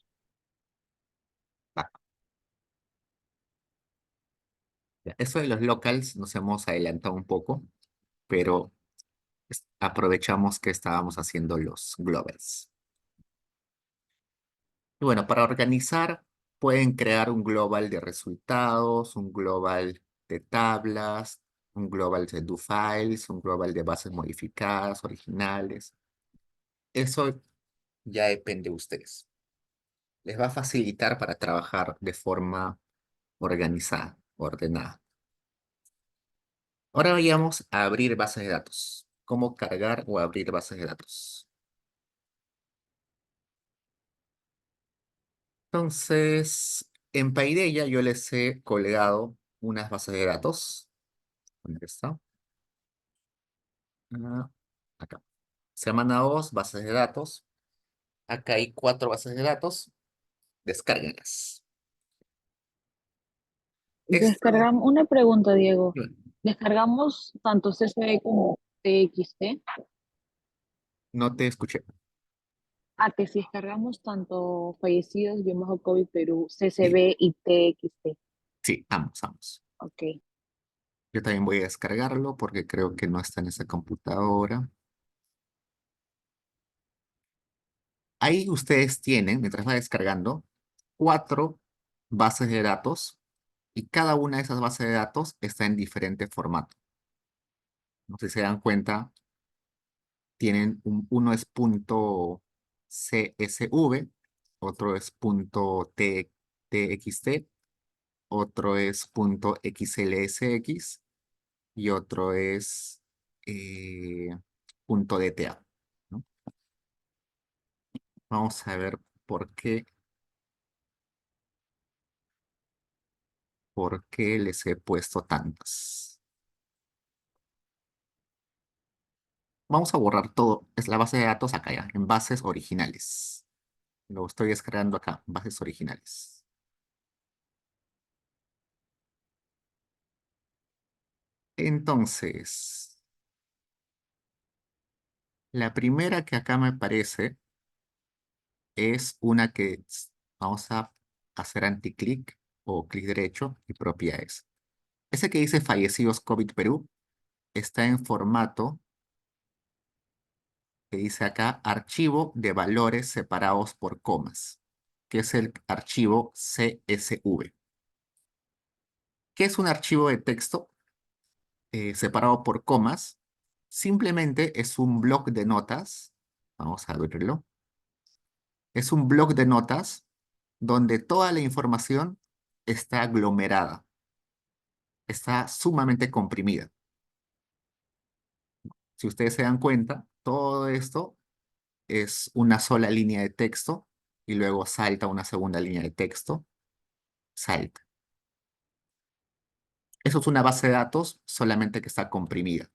Ah, ya. Eso de los locals nos hemos adelantado un poco, pero aprovechamos que estábamos haciendo los globals. Y bueno, para organizar, pueden crear un global de resultados, un global de tablas, un global de do files, un global de bases modificadas, originales. Eso ya depende de ustedes. Les va a facilitar para trabajar de forma organizada, ordenada. Ahora vayamos a abrir bases de datos. ¿Cómo cargar o abrir bases de datos? Entonces, en Paideia yo les he colgado unas bases de datos. ¿Dónde está? Ah, acá. Semana 2, bases de datos. Acá hay 4 bases de datos. Descárguenlas. Esta, Descargamos, una pregunta, Diego. ¿Descargamos tanto CSV como TXT? no te escuché. A que si descargamos tanto fallecidos, bien bajo COVID Perú, Sí, CSV y TXT. sí, ambos, ambos. Ok. Yo también voy a descargarlo porque creo que no está en esa computadora. Ahí ustedes tienen, mientras va descargando, 4 bases de datos y cada una de esas bases de datos está en diferente formato. No sé si se dan cuenta, tienen uno es punto .csv, otro es punto .txt, otro es punto .xlsx y otro es eh, punto .dta, ¿no? Vamos a ver por qué les he puesto tantas. Vamos a borrar todo. Es la base de datos acá ya, en bases originales. Lo estoy descargando acá, bases originales. Entonces, la primera que acá me aparece es una que vamos a hacer anticlic o clic derecho y propiedades. Ese que dice fallecidos COVID Perú está en formato que dice acá archivo de valores separados por comas, que es el archivo CSV. ¿Qué es un archivo de texto separado por comas? Simplemente es un bloc de notas. Vamos a abrirlo. Es un bloc de notas donde toda la información está aglomerada, está sumamente comprimida. Si ustedes se dan cuenta, todo esto es una sola línea de texto y luego salta una segunda línea de texto, salta. Eso es una base de datos solamente que está comprimida.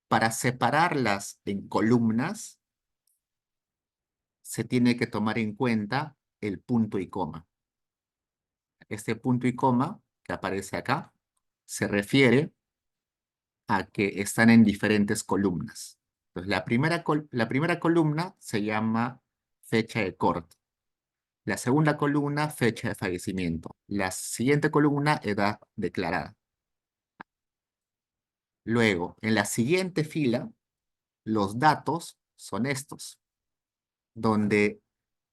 Para separarlas en columnas, se tiene que tomar en cuenta el punto y coma. Este punto y coma que aparece acá se refiere a que están en diferentes columnas. Entonces, la primera columna se llama fecha de corte. La segunda columna, fecha de fallecimiento. La siguiente columna, edad declarada. Luego, en la siguiente fila, los datos son estos, donde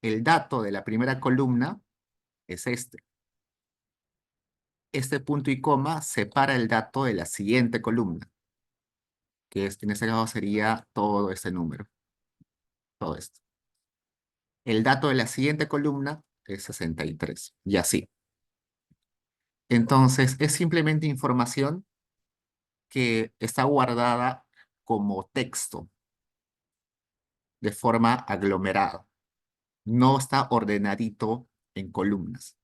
el dato de la primera columna es este. Este punto y coma separa el dato de la siguiente columna, que en este caso sería todo este número, todo esto. El dato de la siguiente columna es 63, y así. Entonces, es simplemente información que está guardada como texto, de forma aglomerada. No está ordenadito en columnas.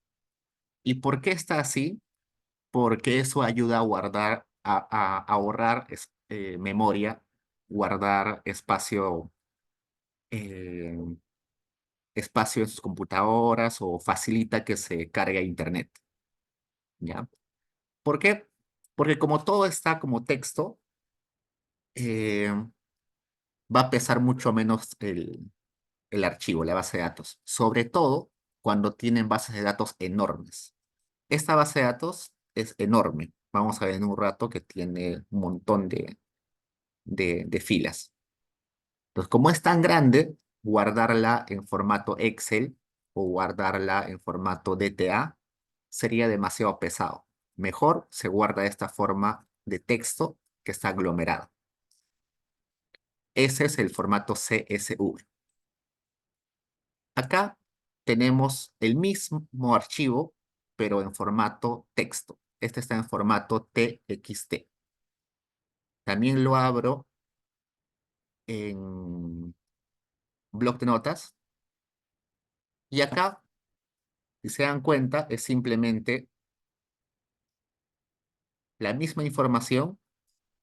¿Y por qué está así? Porque eso ayuda a guardar, a ahorrar memoria, guardar eh, espacio en sus computadoras o facilita que se cargue a internet. ¿Ya? ¿Por qué? Porque como todo está como texto, eh, va a pesar mucho menos el archivo, la base de datos. Sobre todo cuando tienen bases de datos enormes. Esta base de datos es enorme. Vamos a ver en un rato que tiene un montón de filas. Entonces, como es tan grande, guardarla en formato Excel o guardarla en formato DTA sería demasiado pesado. Mejor se guarda de esta forma de texto que está aglomerado. Ese es el formato CSV. Acá tenemos el mismo archivo, pero en formato texto. Este está en formato TXT. También lo abro en bloc de notas. Y acá, si se dan cuenta, es simplemente la misma información,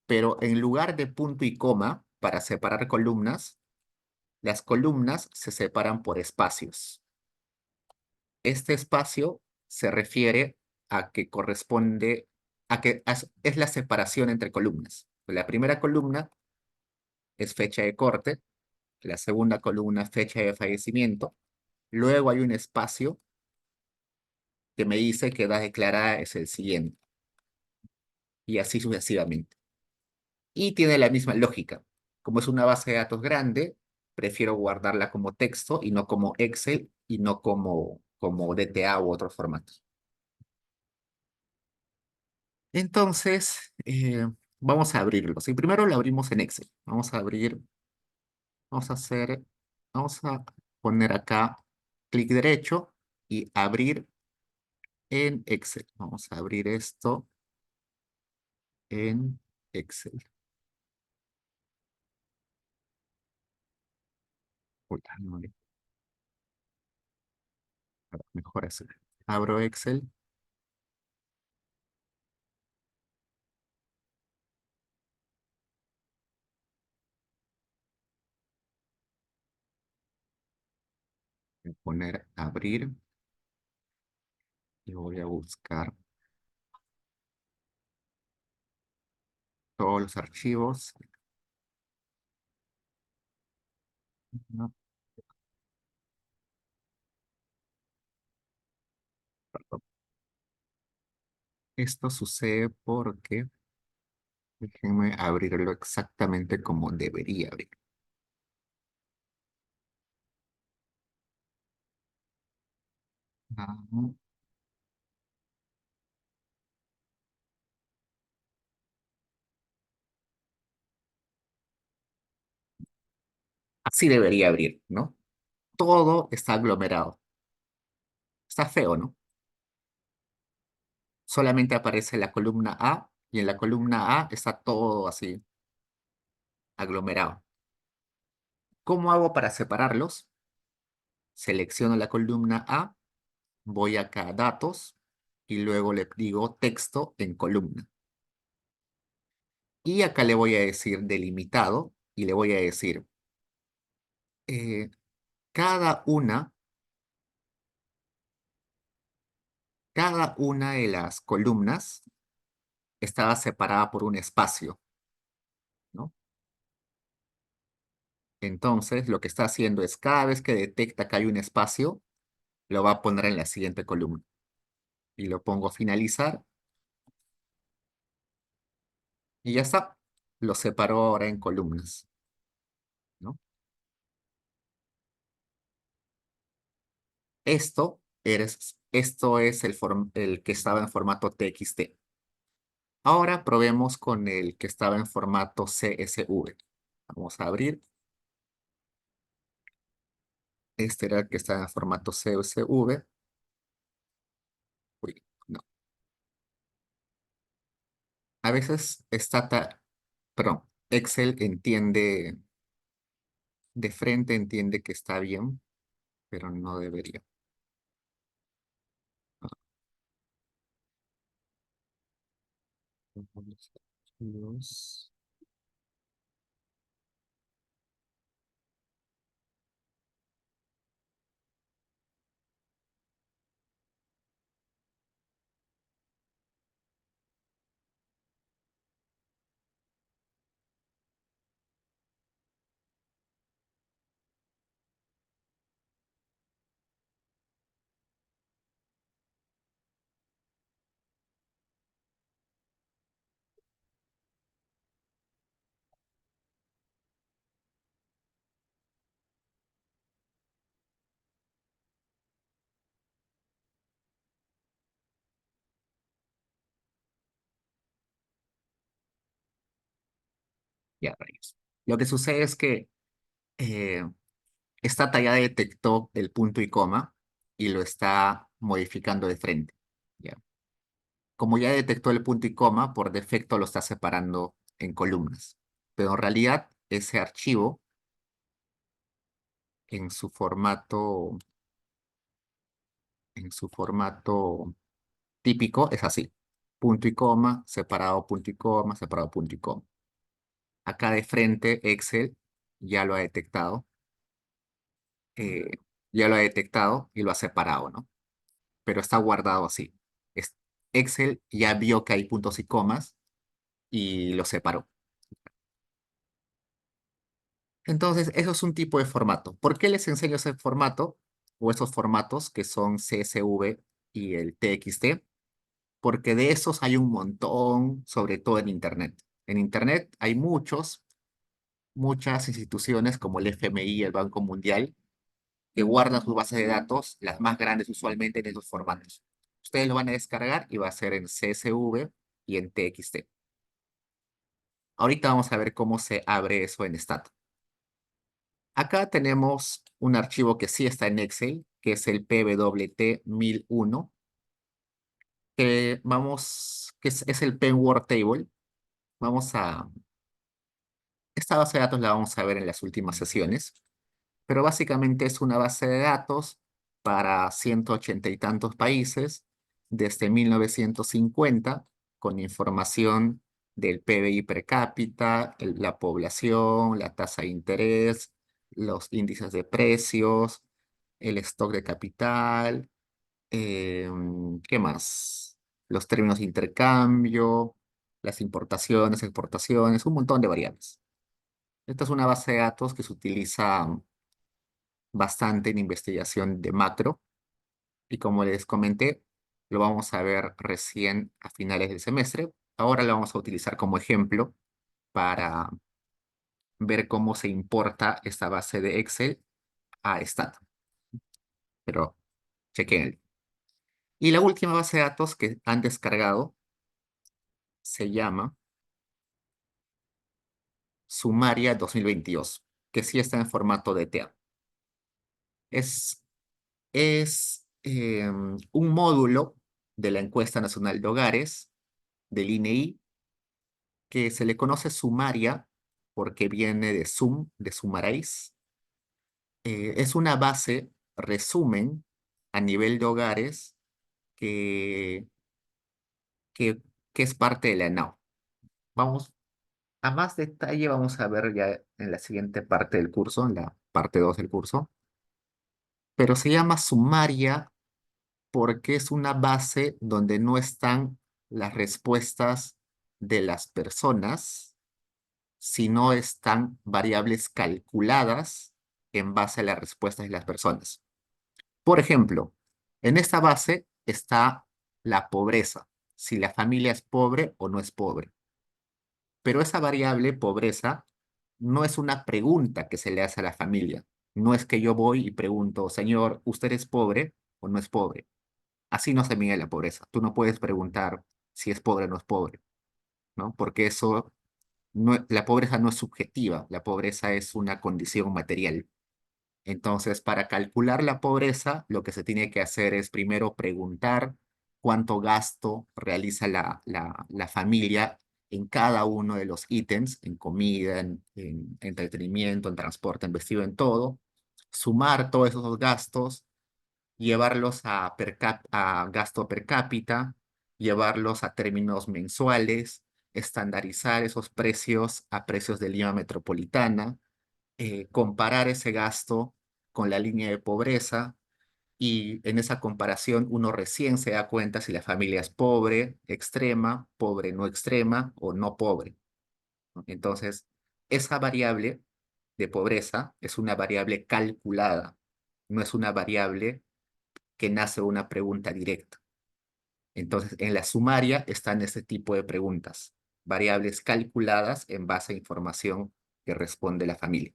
pero en lugar de punto y coma para separar columnas, las columnas se separan por espacios. Este espacio se refiere a que corresponde a que es la separación entre columnas. La primera columna es fecha de corte, la segunda columna fecha de fallecimiento, luego hay un espacio que me dice que edad declarada es el siguiente, y así sucesivamente. Y tiene la misma lógica. Como es una base de datos grande, prefiero guardarla como texto y no como Excel y no como DTA u otros formatos. Entonces, vamos a abrirlo. Si primero lo abrimos en Excel. Vamos a abrir, vamos a poner acá clic derecho y abrir en Excel. Vamos a abrir esto en Excel. Uy, no, mejor así. Abro Excel voy a poner abrir y voy a buscar todos los archivos. No, perdón. Esto sucede porque déjenme abrirlo exactamente como debería abrir. Ah, así debería abrir, ¿no? Todo está aglomerado. Está feo, ¿no? Solamente aparece la columna A y en la columna A está todo así aglomerado. ¿Cómo hago para separarlos? Selecciono la columna A, voy acá a datos y luego le digo texto en columna. Y acá le voy a decir delimitado y le voy a decir cada una Cada una de las columnas estaba separada por un espacio, ¿no? Entonces, lo que está haciendo es cada vez que detecta que hay un espacio, lo va a poner en la siguiente columna. Y lo pongo a finalizar. Y ya está. Lo separó ahora en columnas, ¿no? Esto es el que estaba en formato TXT. Ahora probemos con el que estaba en formato CSV. Vamos a abrir. Este era el que estaba en formato CSV. Uy, no. A veces perdón, Excel entiende, de frente entiende que está bien, pero no debería. Los- Ya, rayos. Lo que sucede es que eh, esta talla detectó el punto y coma y lo está modificando de frente. ¿Ya? Como ya detectó el punto y coma, por defecto lo está separando en columnas. Pero en realidad ese archivo en su formato, en su formato típico es así. Punto y coma, separado punto y coma, separado punto y coma. Acá de frente Excel ya lo ha detectado, eh, y lo ha separado, ¿no? Pero está guardado así. Es- Excel ya vio que hay puntos y comas y lo separó. Entonces, eso es un tipo de formato. ¿Por qué les enseño ese formato o esos formatos que son CSV y el TXT? Porque de esos hay un montón, sobre todo en Internet. En Internet hay muchas instituciones como el FMI, el Banco Mundial, que guardan sus bases de datos, las más grandes usualmente en esos formatos. Ustedes lo van a descargar y va a ser en CSV y en TXT. Ahorita vamos a ver cómo se abre eso en Stat. Acá tenemos un archivo que sí está en Excel, que es el PWT 1001, que es el Penn Word Table. Vamos a, esta base de datos la vamos a ver en las últimas sesiones, pero básicamente es una base de datos para 180 y tantos países desde 1950, con información del PBI per cápita, la población, la tasa de interés, los índices de precios, el stock de capital, ¿qué más? Los términos de intercambio, las importaciones, exportaciones, un montón de variables. Esta es una base de datos que se utiliza bastante en investigación de macro y como les comenté, lo vamos a ver recién a finales del semestre. Ahora lo vamos a utilizar como ejemplo para ver cómo se importa esta base de Excel a Stat. Pero chequen. Y la última base de datos que han descargado se llama Sumaria 2022, que sí está en formato DTA. Es un módulo de la Encuesta Nacional de Hogares del INEI que se le conoce Sumaria porque viene de Sum, de Sumarais. Es una base resumen a nivel de hogares que, que, que es parte de la ENAU. Vamos, a más detalle vamos a ver ya en la siguiente parte del curso, en la parte 2 del curso, pero se llama Sumaria porque es una base donde no están las respuestas de las personas, sino están variables calculadas en base a las respuestas de las personas. Por ejemplo, en esta base está la pobreza, si la familia es pobre o no es pobre. Pero esa variable pobreza no es una pregunta que se le hace a la familia. No es que yo voy y pregunto, señor, ¿usted es pobre o no es pobre? Así no se mide la pobreza. Tú no puedes preguntar si es pobre o no es pobre, ¿no? Porque eso, no, la pobreza no es subjetiva, la pobreza es una condición material. Entonces, para calcular la pobreza, lo que se tiene que hacer es primero preguntar cuánto gasto realiza la familia en cada uno de los ítems, en comida, en entretenimiento, en transporte, en vestido, en todo, sumar todos esos gastos, llevarlos a gasto per cápita, llevarlos a términos mensuales, estandarizar esos precios a precios de Lima metropolitana, comparar ese gasto con la línea de pobreza y en esa comparación uno recién se da cuenta si la familia es pobre no extrema o no pobre, ¿no? Entonces, esa variable de pobreza es una variable calculada, no es una variable que nace de una pregunta directa. Entonces, en la sumaria están este tipo de preguntas, variables calculadas en base a información que responde la familia.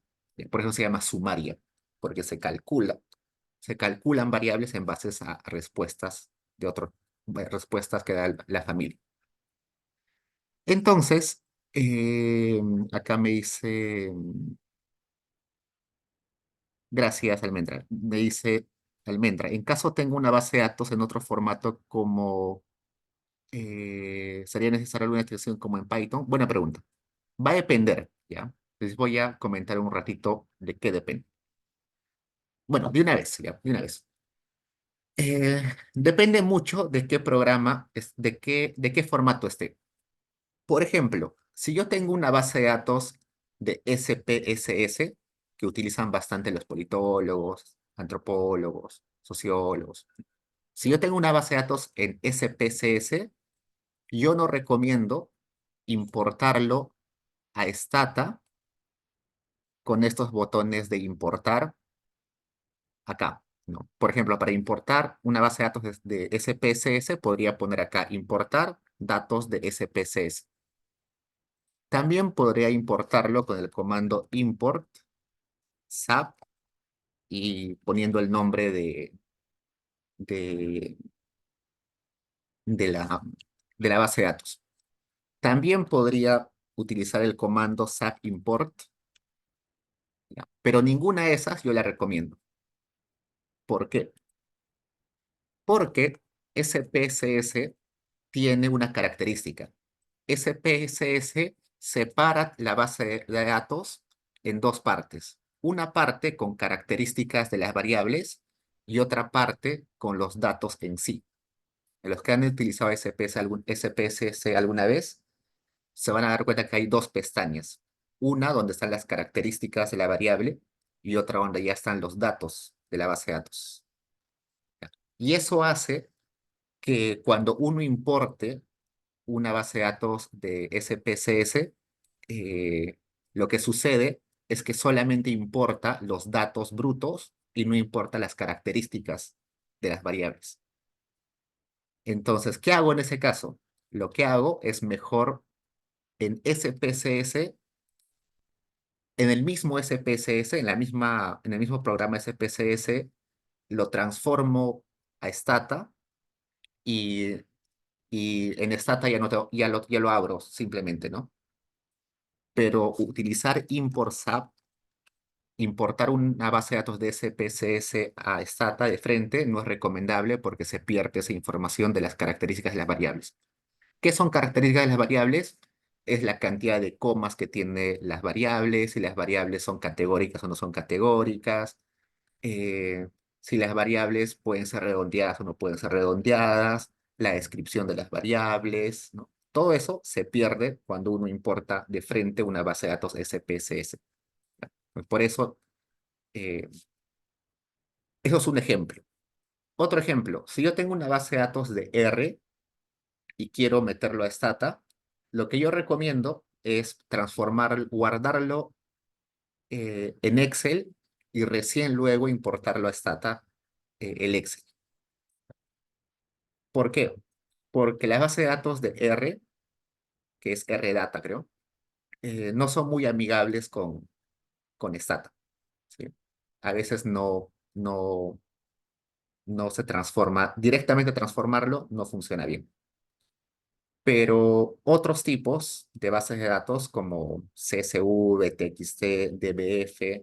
Por eso se llama sumaria, porque se calculan variables en base a respuestas de otras respuestas que da la familia. Entonces, acá me dice, gracias Almendra, me dice Almendra, en caso tengo una base de datos en otro formato como ¿sería necesaria alguna extensión como en Python? Buena pregunta. Va a depender, ¿ya? Les voy a comentar un ratito de qué depende. Bueno, de una vez, ¿ya? De una vez. Depende mucho de qué programa, de qué formato esté. Por ejemplo, si yo tengo una base de datos de SPSS, que utilizan bastante los politólogos, antropólogos, sociólogos. Si yo tengo una base de datos en SPSS, yo no recomiendo importarlo a Stata con estos botones de importar acá, ¿no? Por ejemplo, para importar una base de datos de SPSS, podría poner acá importar datos de SPSS. También podría importarlo con el comando import SAP y poniendo el nombre de, de la, de la base de datos. También podría utilizar el comando SAP import, ¿ya? Pero ninguna de esas yo la recomiendo. ¿Por qué? Porque SPSS tiene una característica. SPSS separa la base de datos en dos partes. Una parte con características de las variables y otra parte con los datos en sí. Los que han utilizado SPSS alguna vez se van a dar cuenta que hay dos pestañas. Una donde están las características de la variable y otra donde ya están los datos de la base de datos. Y eso hace que cuando uno importe una base de datos de SPSS, eh, lo que sucede es que solamente importa los datos brutos y no importa las características de las variables. Entonces, ¿qué hago en ese caso? Lo que hago es mejor en SPSS, en el mismo SPSS, en el mismo programa SPSS, lo transformo a Stata y en Stata ya, no ya lo abro simplemente, ¿no? Pero utilizar import SAP, importar una base de datos de SPSS a Stata de frente no es recomendable porque se pierde esa información de las características de las variables. ¿Qué son características de las variables? Es la cantidad de comas que tiene las variables, si las variables son categóricas o no son categóricas, eh, si las variables pueden ser redondeadas o no pueden ser redondeadas, la descripción de las variables, ¿no? Todo eso se pierde cuando uno importa de frente una base de datos SPSS. Por eso, eh, eso es un ejemplo. Otro ejemplo, si yo tengo una base de datos de R y quiero meterlo a Stata, lo que yo recomiendo es guardarlo en Excel y recién luego importarlo a Stata, el Excel. ¿Por qué? Porque la base de datos de R, que es RData, creo, no son muy amigables con Stata, ¿sí? A veces no se transforma, directamente transformarlo no funciona bien. Pero otros tipos de bases de datos como CSV, TXT, DBF,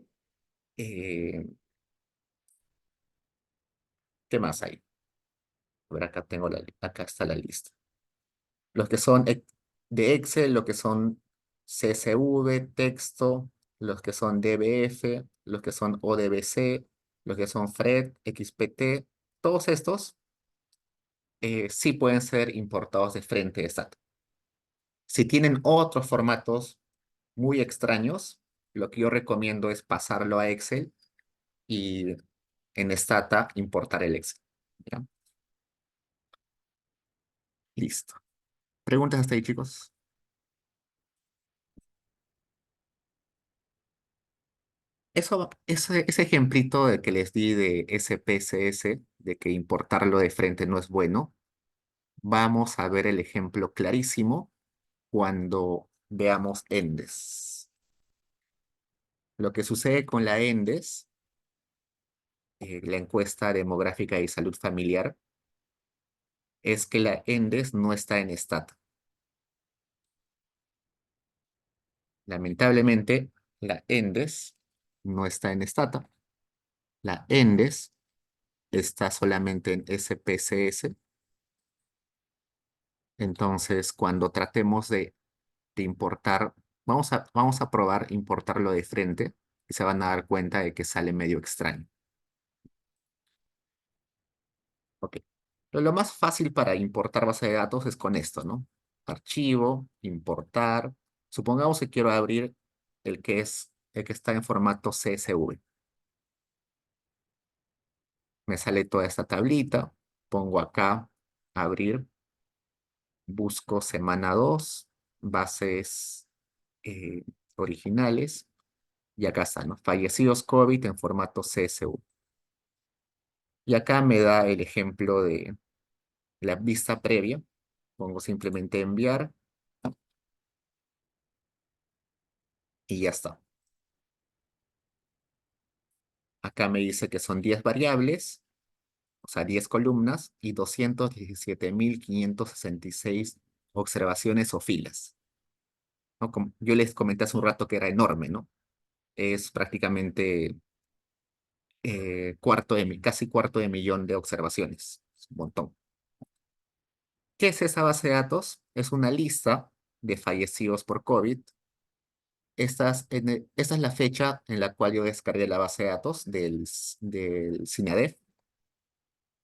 ¿qué más hay? A ver, acá está la lista. Los que son de Excel, los que son CSV, texto, los que son DBF, los que son ODBC, los que son FRED, XPT, todos estos sí pueden ser importados de frente de SAT. Si tienen otros formatos muy extraños, lo que yo recomiendo es pasarlo a Excel y en Stata importar el Excel. ¿Ya? Listo. ¿Preguntas hasta ahí, chicos? Ese ejemplito de que les di de SPSS, de que importarlo de frente no es bueno, vamos a ver el ejemplo clarísimo cuando veamos ENDES. Lo que sucede con la ENDES, la encuesta demográfica y salud familiar, es que la ENDES no está en Stata. Lamentablemente, la ENDES no está en Stata. La ENDES está solamente en SPSS. Entonces, cuando tratemos de importar, vamos a probar importarlo de frente y se van a dar cuenta de que sale medio extraño. Ok. Lo más fácil para importar base de datos es con esto, ¿no? Archivo, importar. Supongamos que quiero abrir el que está en formato CSV. Me sale toda esta tablita, pongo acá, abrir, busco semana 2, bases eh, originales, y acá están, ¿no? Fallecidos COVID en formato CSV. Y acá me da el ejemplo de la vista previa. Pongo simplemente enviar y ya está. Acá me dice que son 10 variables, o sea, 10 columnas y 217.566 observaciones o filas, ¿no? Como yo les comenté hace un rato que era enorme, ¿no? Es prácticamente casi cuarto de millón de observaciones. Es un montón. ¿Qué es esa base de datos? Es una lista de fallecidos por COVID. Esta es la fecha en la cual yo descargué la base de datos del CINADEF.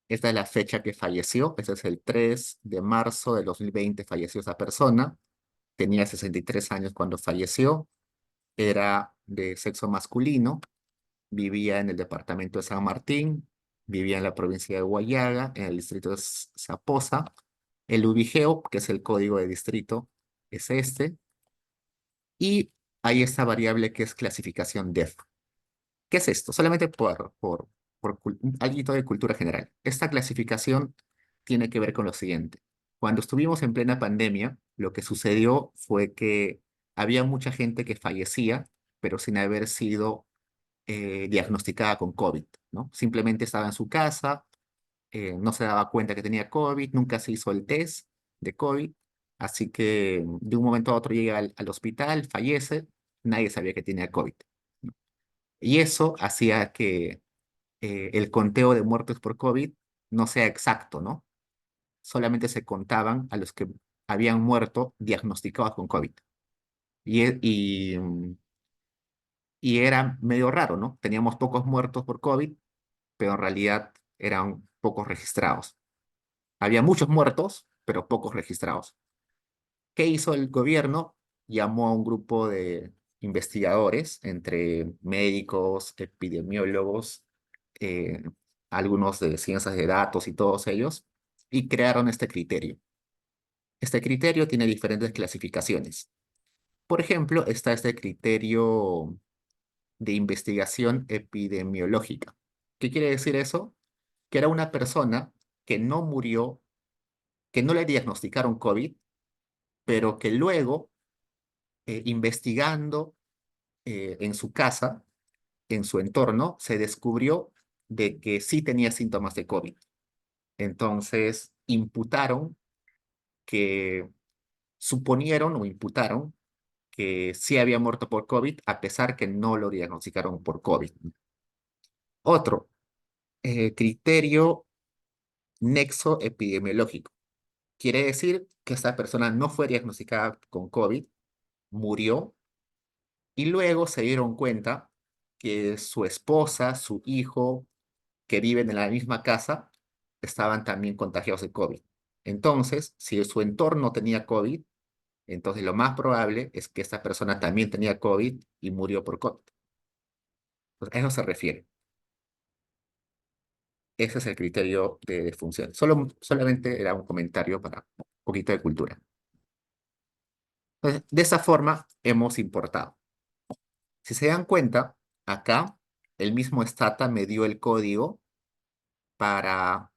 Esta es la fecha que falleció. Este es el 3 de marzo de 2020 falleció esa persona. Tenía 63 años cuando falleció. Era de sexo masculino. Vivía en el departamento de San Martín. Vivía en la provincia de Huallaga, en el distrito de Zaposa. El ubigeo, que es el código de distrito, es este. Y hay esta variable que es clasificación def. ¿Qué es esto? Solamente por algo de cultura general. Esta clasificación tiene que ver con lo siguiente. Cuando estuvimos en plena pandemia, lo que sucedió fue que había mucha gente que fallecía, pero sin haber sido diagnosticada con COVID, ¿no? Simplemente estaba en su casa, no se daba cuenta que tenía COVID, nunca se hizo el test de COVID, así que de un momento a otro llega al hospital, fallece, nadie sabía que tenía COVID, ¿no? Y eso hacía que el conteo de muertes por COVID no sea exacto, ¿no? Solamente se contaban a los que habían muerto diagnosticados con COVID. Y era medio raro, ¿no? Teníamos pocos muertos por COVID, pero en realidad eran pocos registrados. Había muchos muertos, pero pocos registrados. ¿Qué hizo el gobierno? Llamó a un grupo de investigadores, entre médicos, epidemiólogos, eh, algunos de ciencias de datos y todos ellos, y crearon este criterio. Este criterio tiene diferentes clasificaciones. Por ejemplo, está este criterio de investigación epidemiológica. ¿Qué quiere decir eso? Que era una persona que no murió, que no le diagnosticaron COVID, pero que luego, investigando en su casa, en su entorno, se descubrió de que sí tenía síntomas de COVID. Entonces, que suponieron o imputaron que sí había muerto por COVID, a pesar que no lo diagnosticaron por COVID. Otro criterio nexo epidemiológico. Quiere decir que esta persona no fue diagnosticada con COVID, murió, y luego se dieron cuenta que su esposa, su hijo, que viven en la misma casa, estaban también contagiados de COVID. Entonces, si su entorno tenía COVID, entonces lo más probable es que esta persona también tenía COVID y murió por COVID. Pues a eso se refiere. Ese es el criterio de función. Solamente era un comentario para un poquito de cultura. Entonces, de esa forma hemos importado. Si se dan cuenta, acá el mismo Stata me dio el código para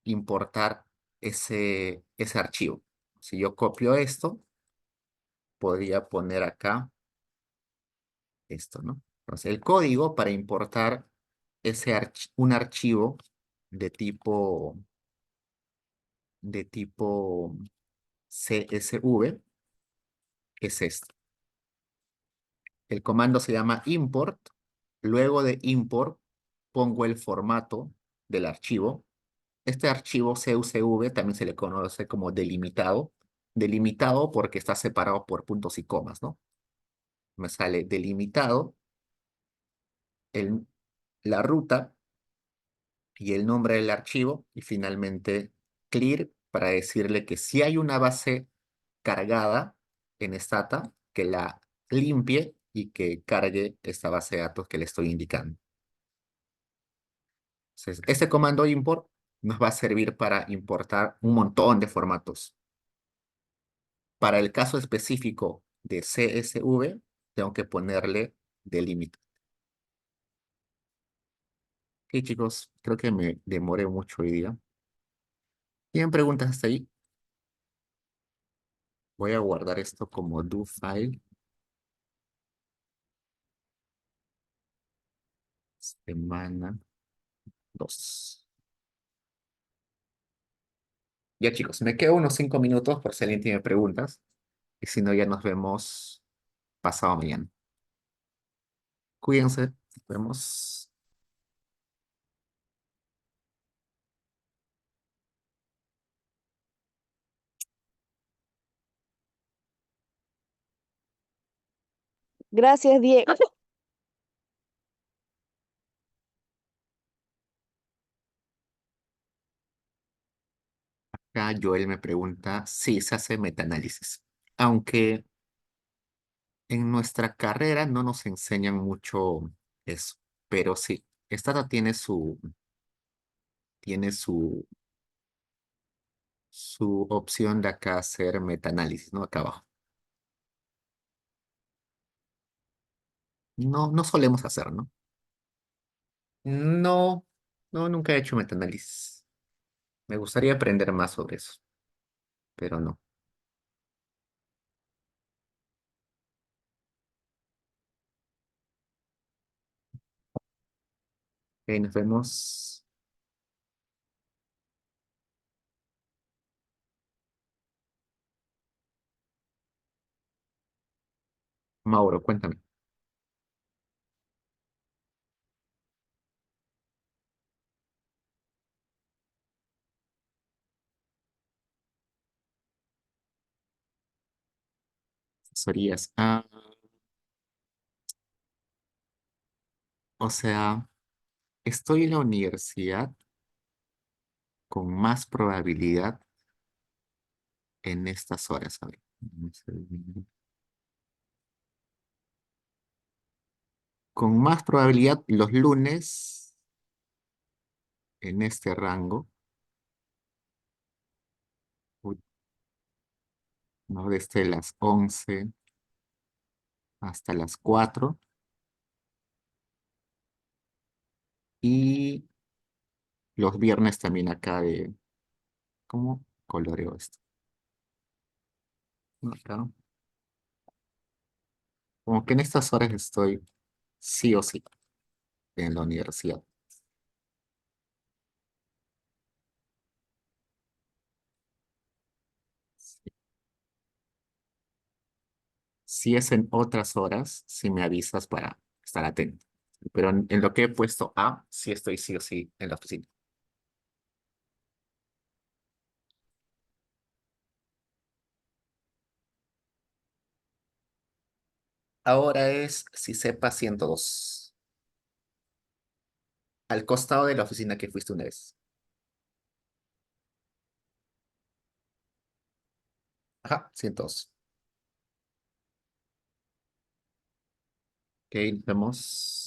importar ese archivo. Si yo copio esto, podría poner acá esto, ¿no? Entonces, el código para importar un archivo de tipo CSV es este. El comando se llama import. Luego de import, pongo el formato del archivo. Este archivo CSV también se le conoce como delimitado. Delimitado porque está separado por puntos y comas, ¿no? Me sale delimitado, el, la ruta y el nombre del archivo, y finalmente clear para decirle que si hay una base cargada en Stata, que la limpie y que cargue esta base de datos que le estoy indicando. Entonces, este comando import nos va a servir para importar un montón de formatos. Para el caso específico de CSV, tengo que ponerle delimito. Ok, chicos, creo que me demoré mucho hoy día. ¿Tienen preguntas hasta ahí? Voy a guardar esto como do file. Semana 2. Ya, chicos, me quedo unos 5 minutos por si alguien tiene preguntas. Y si no, ya nos vemos pasado mañana. Cuídense. Nos vemos. Gracias, Diego. Acá Joel me pregunta si se hace metaanálisis. Aunque en nuestra carrera no nos enseñan mucho eso. Pero sí, Stata tiene su opción de acá hacer metaanálisis, ¿no? Acá abajo. No, no solemos hacer, ¿no? No, no, nunca he hecho metaanálisis. Me gustaría aprender más sobre eso, pero no. Ok, nos vemos. Mauro, cuéntame. Asesorías. O sea, estoy en la universidad con más probabilidad en estas horas. A ver. Con más probabilidad los lunes en este rango, uy, ¿no? Desde las 11 hasta las 4. Y los viernes también acá de, ¿cómo coloreo esto? No, acá. Como que en estas horas estoy sí o sí en la universidad. Si es en otras horas, si me avisas para estar atento. Pero en lo que he puesto A, sí estoy sí o sí en la oficina. Ahora es si sepa 102. Al costado de la oficina que fuiste una vez. Ajá, 102. Ok, nos vemos.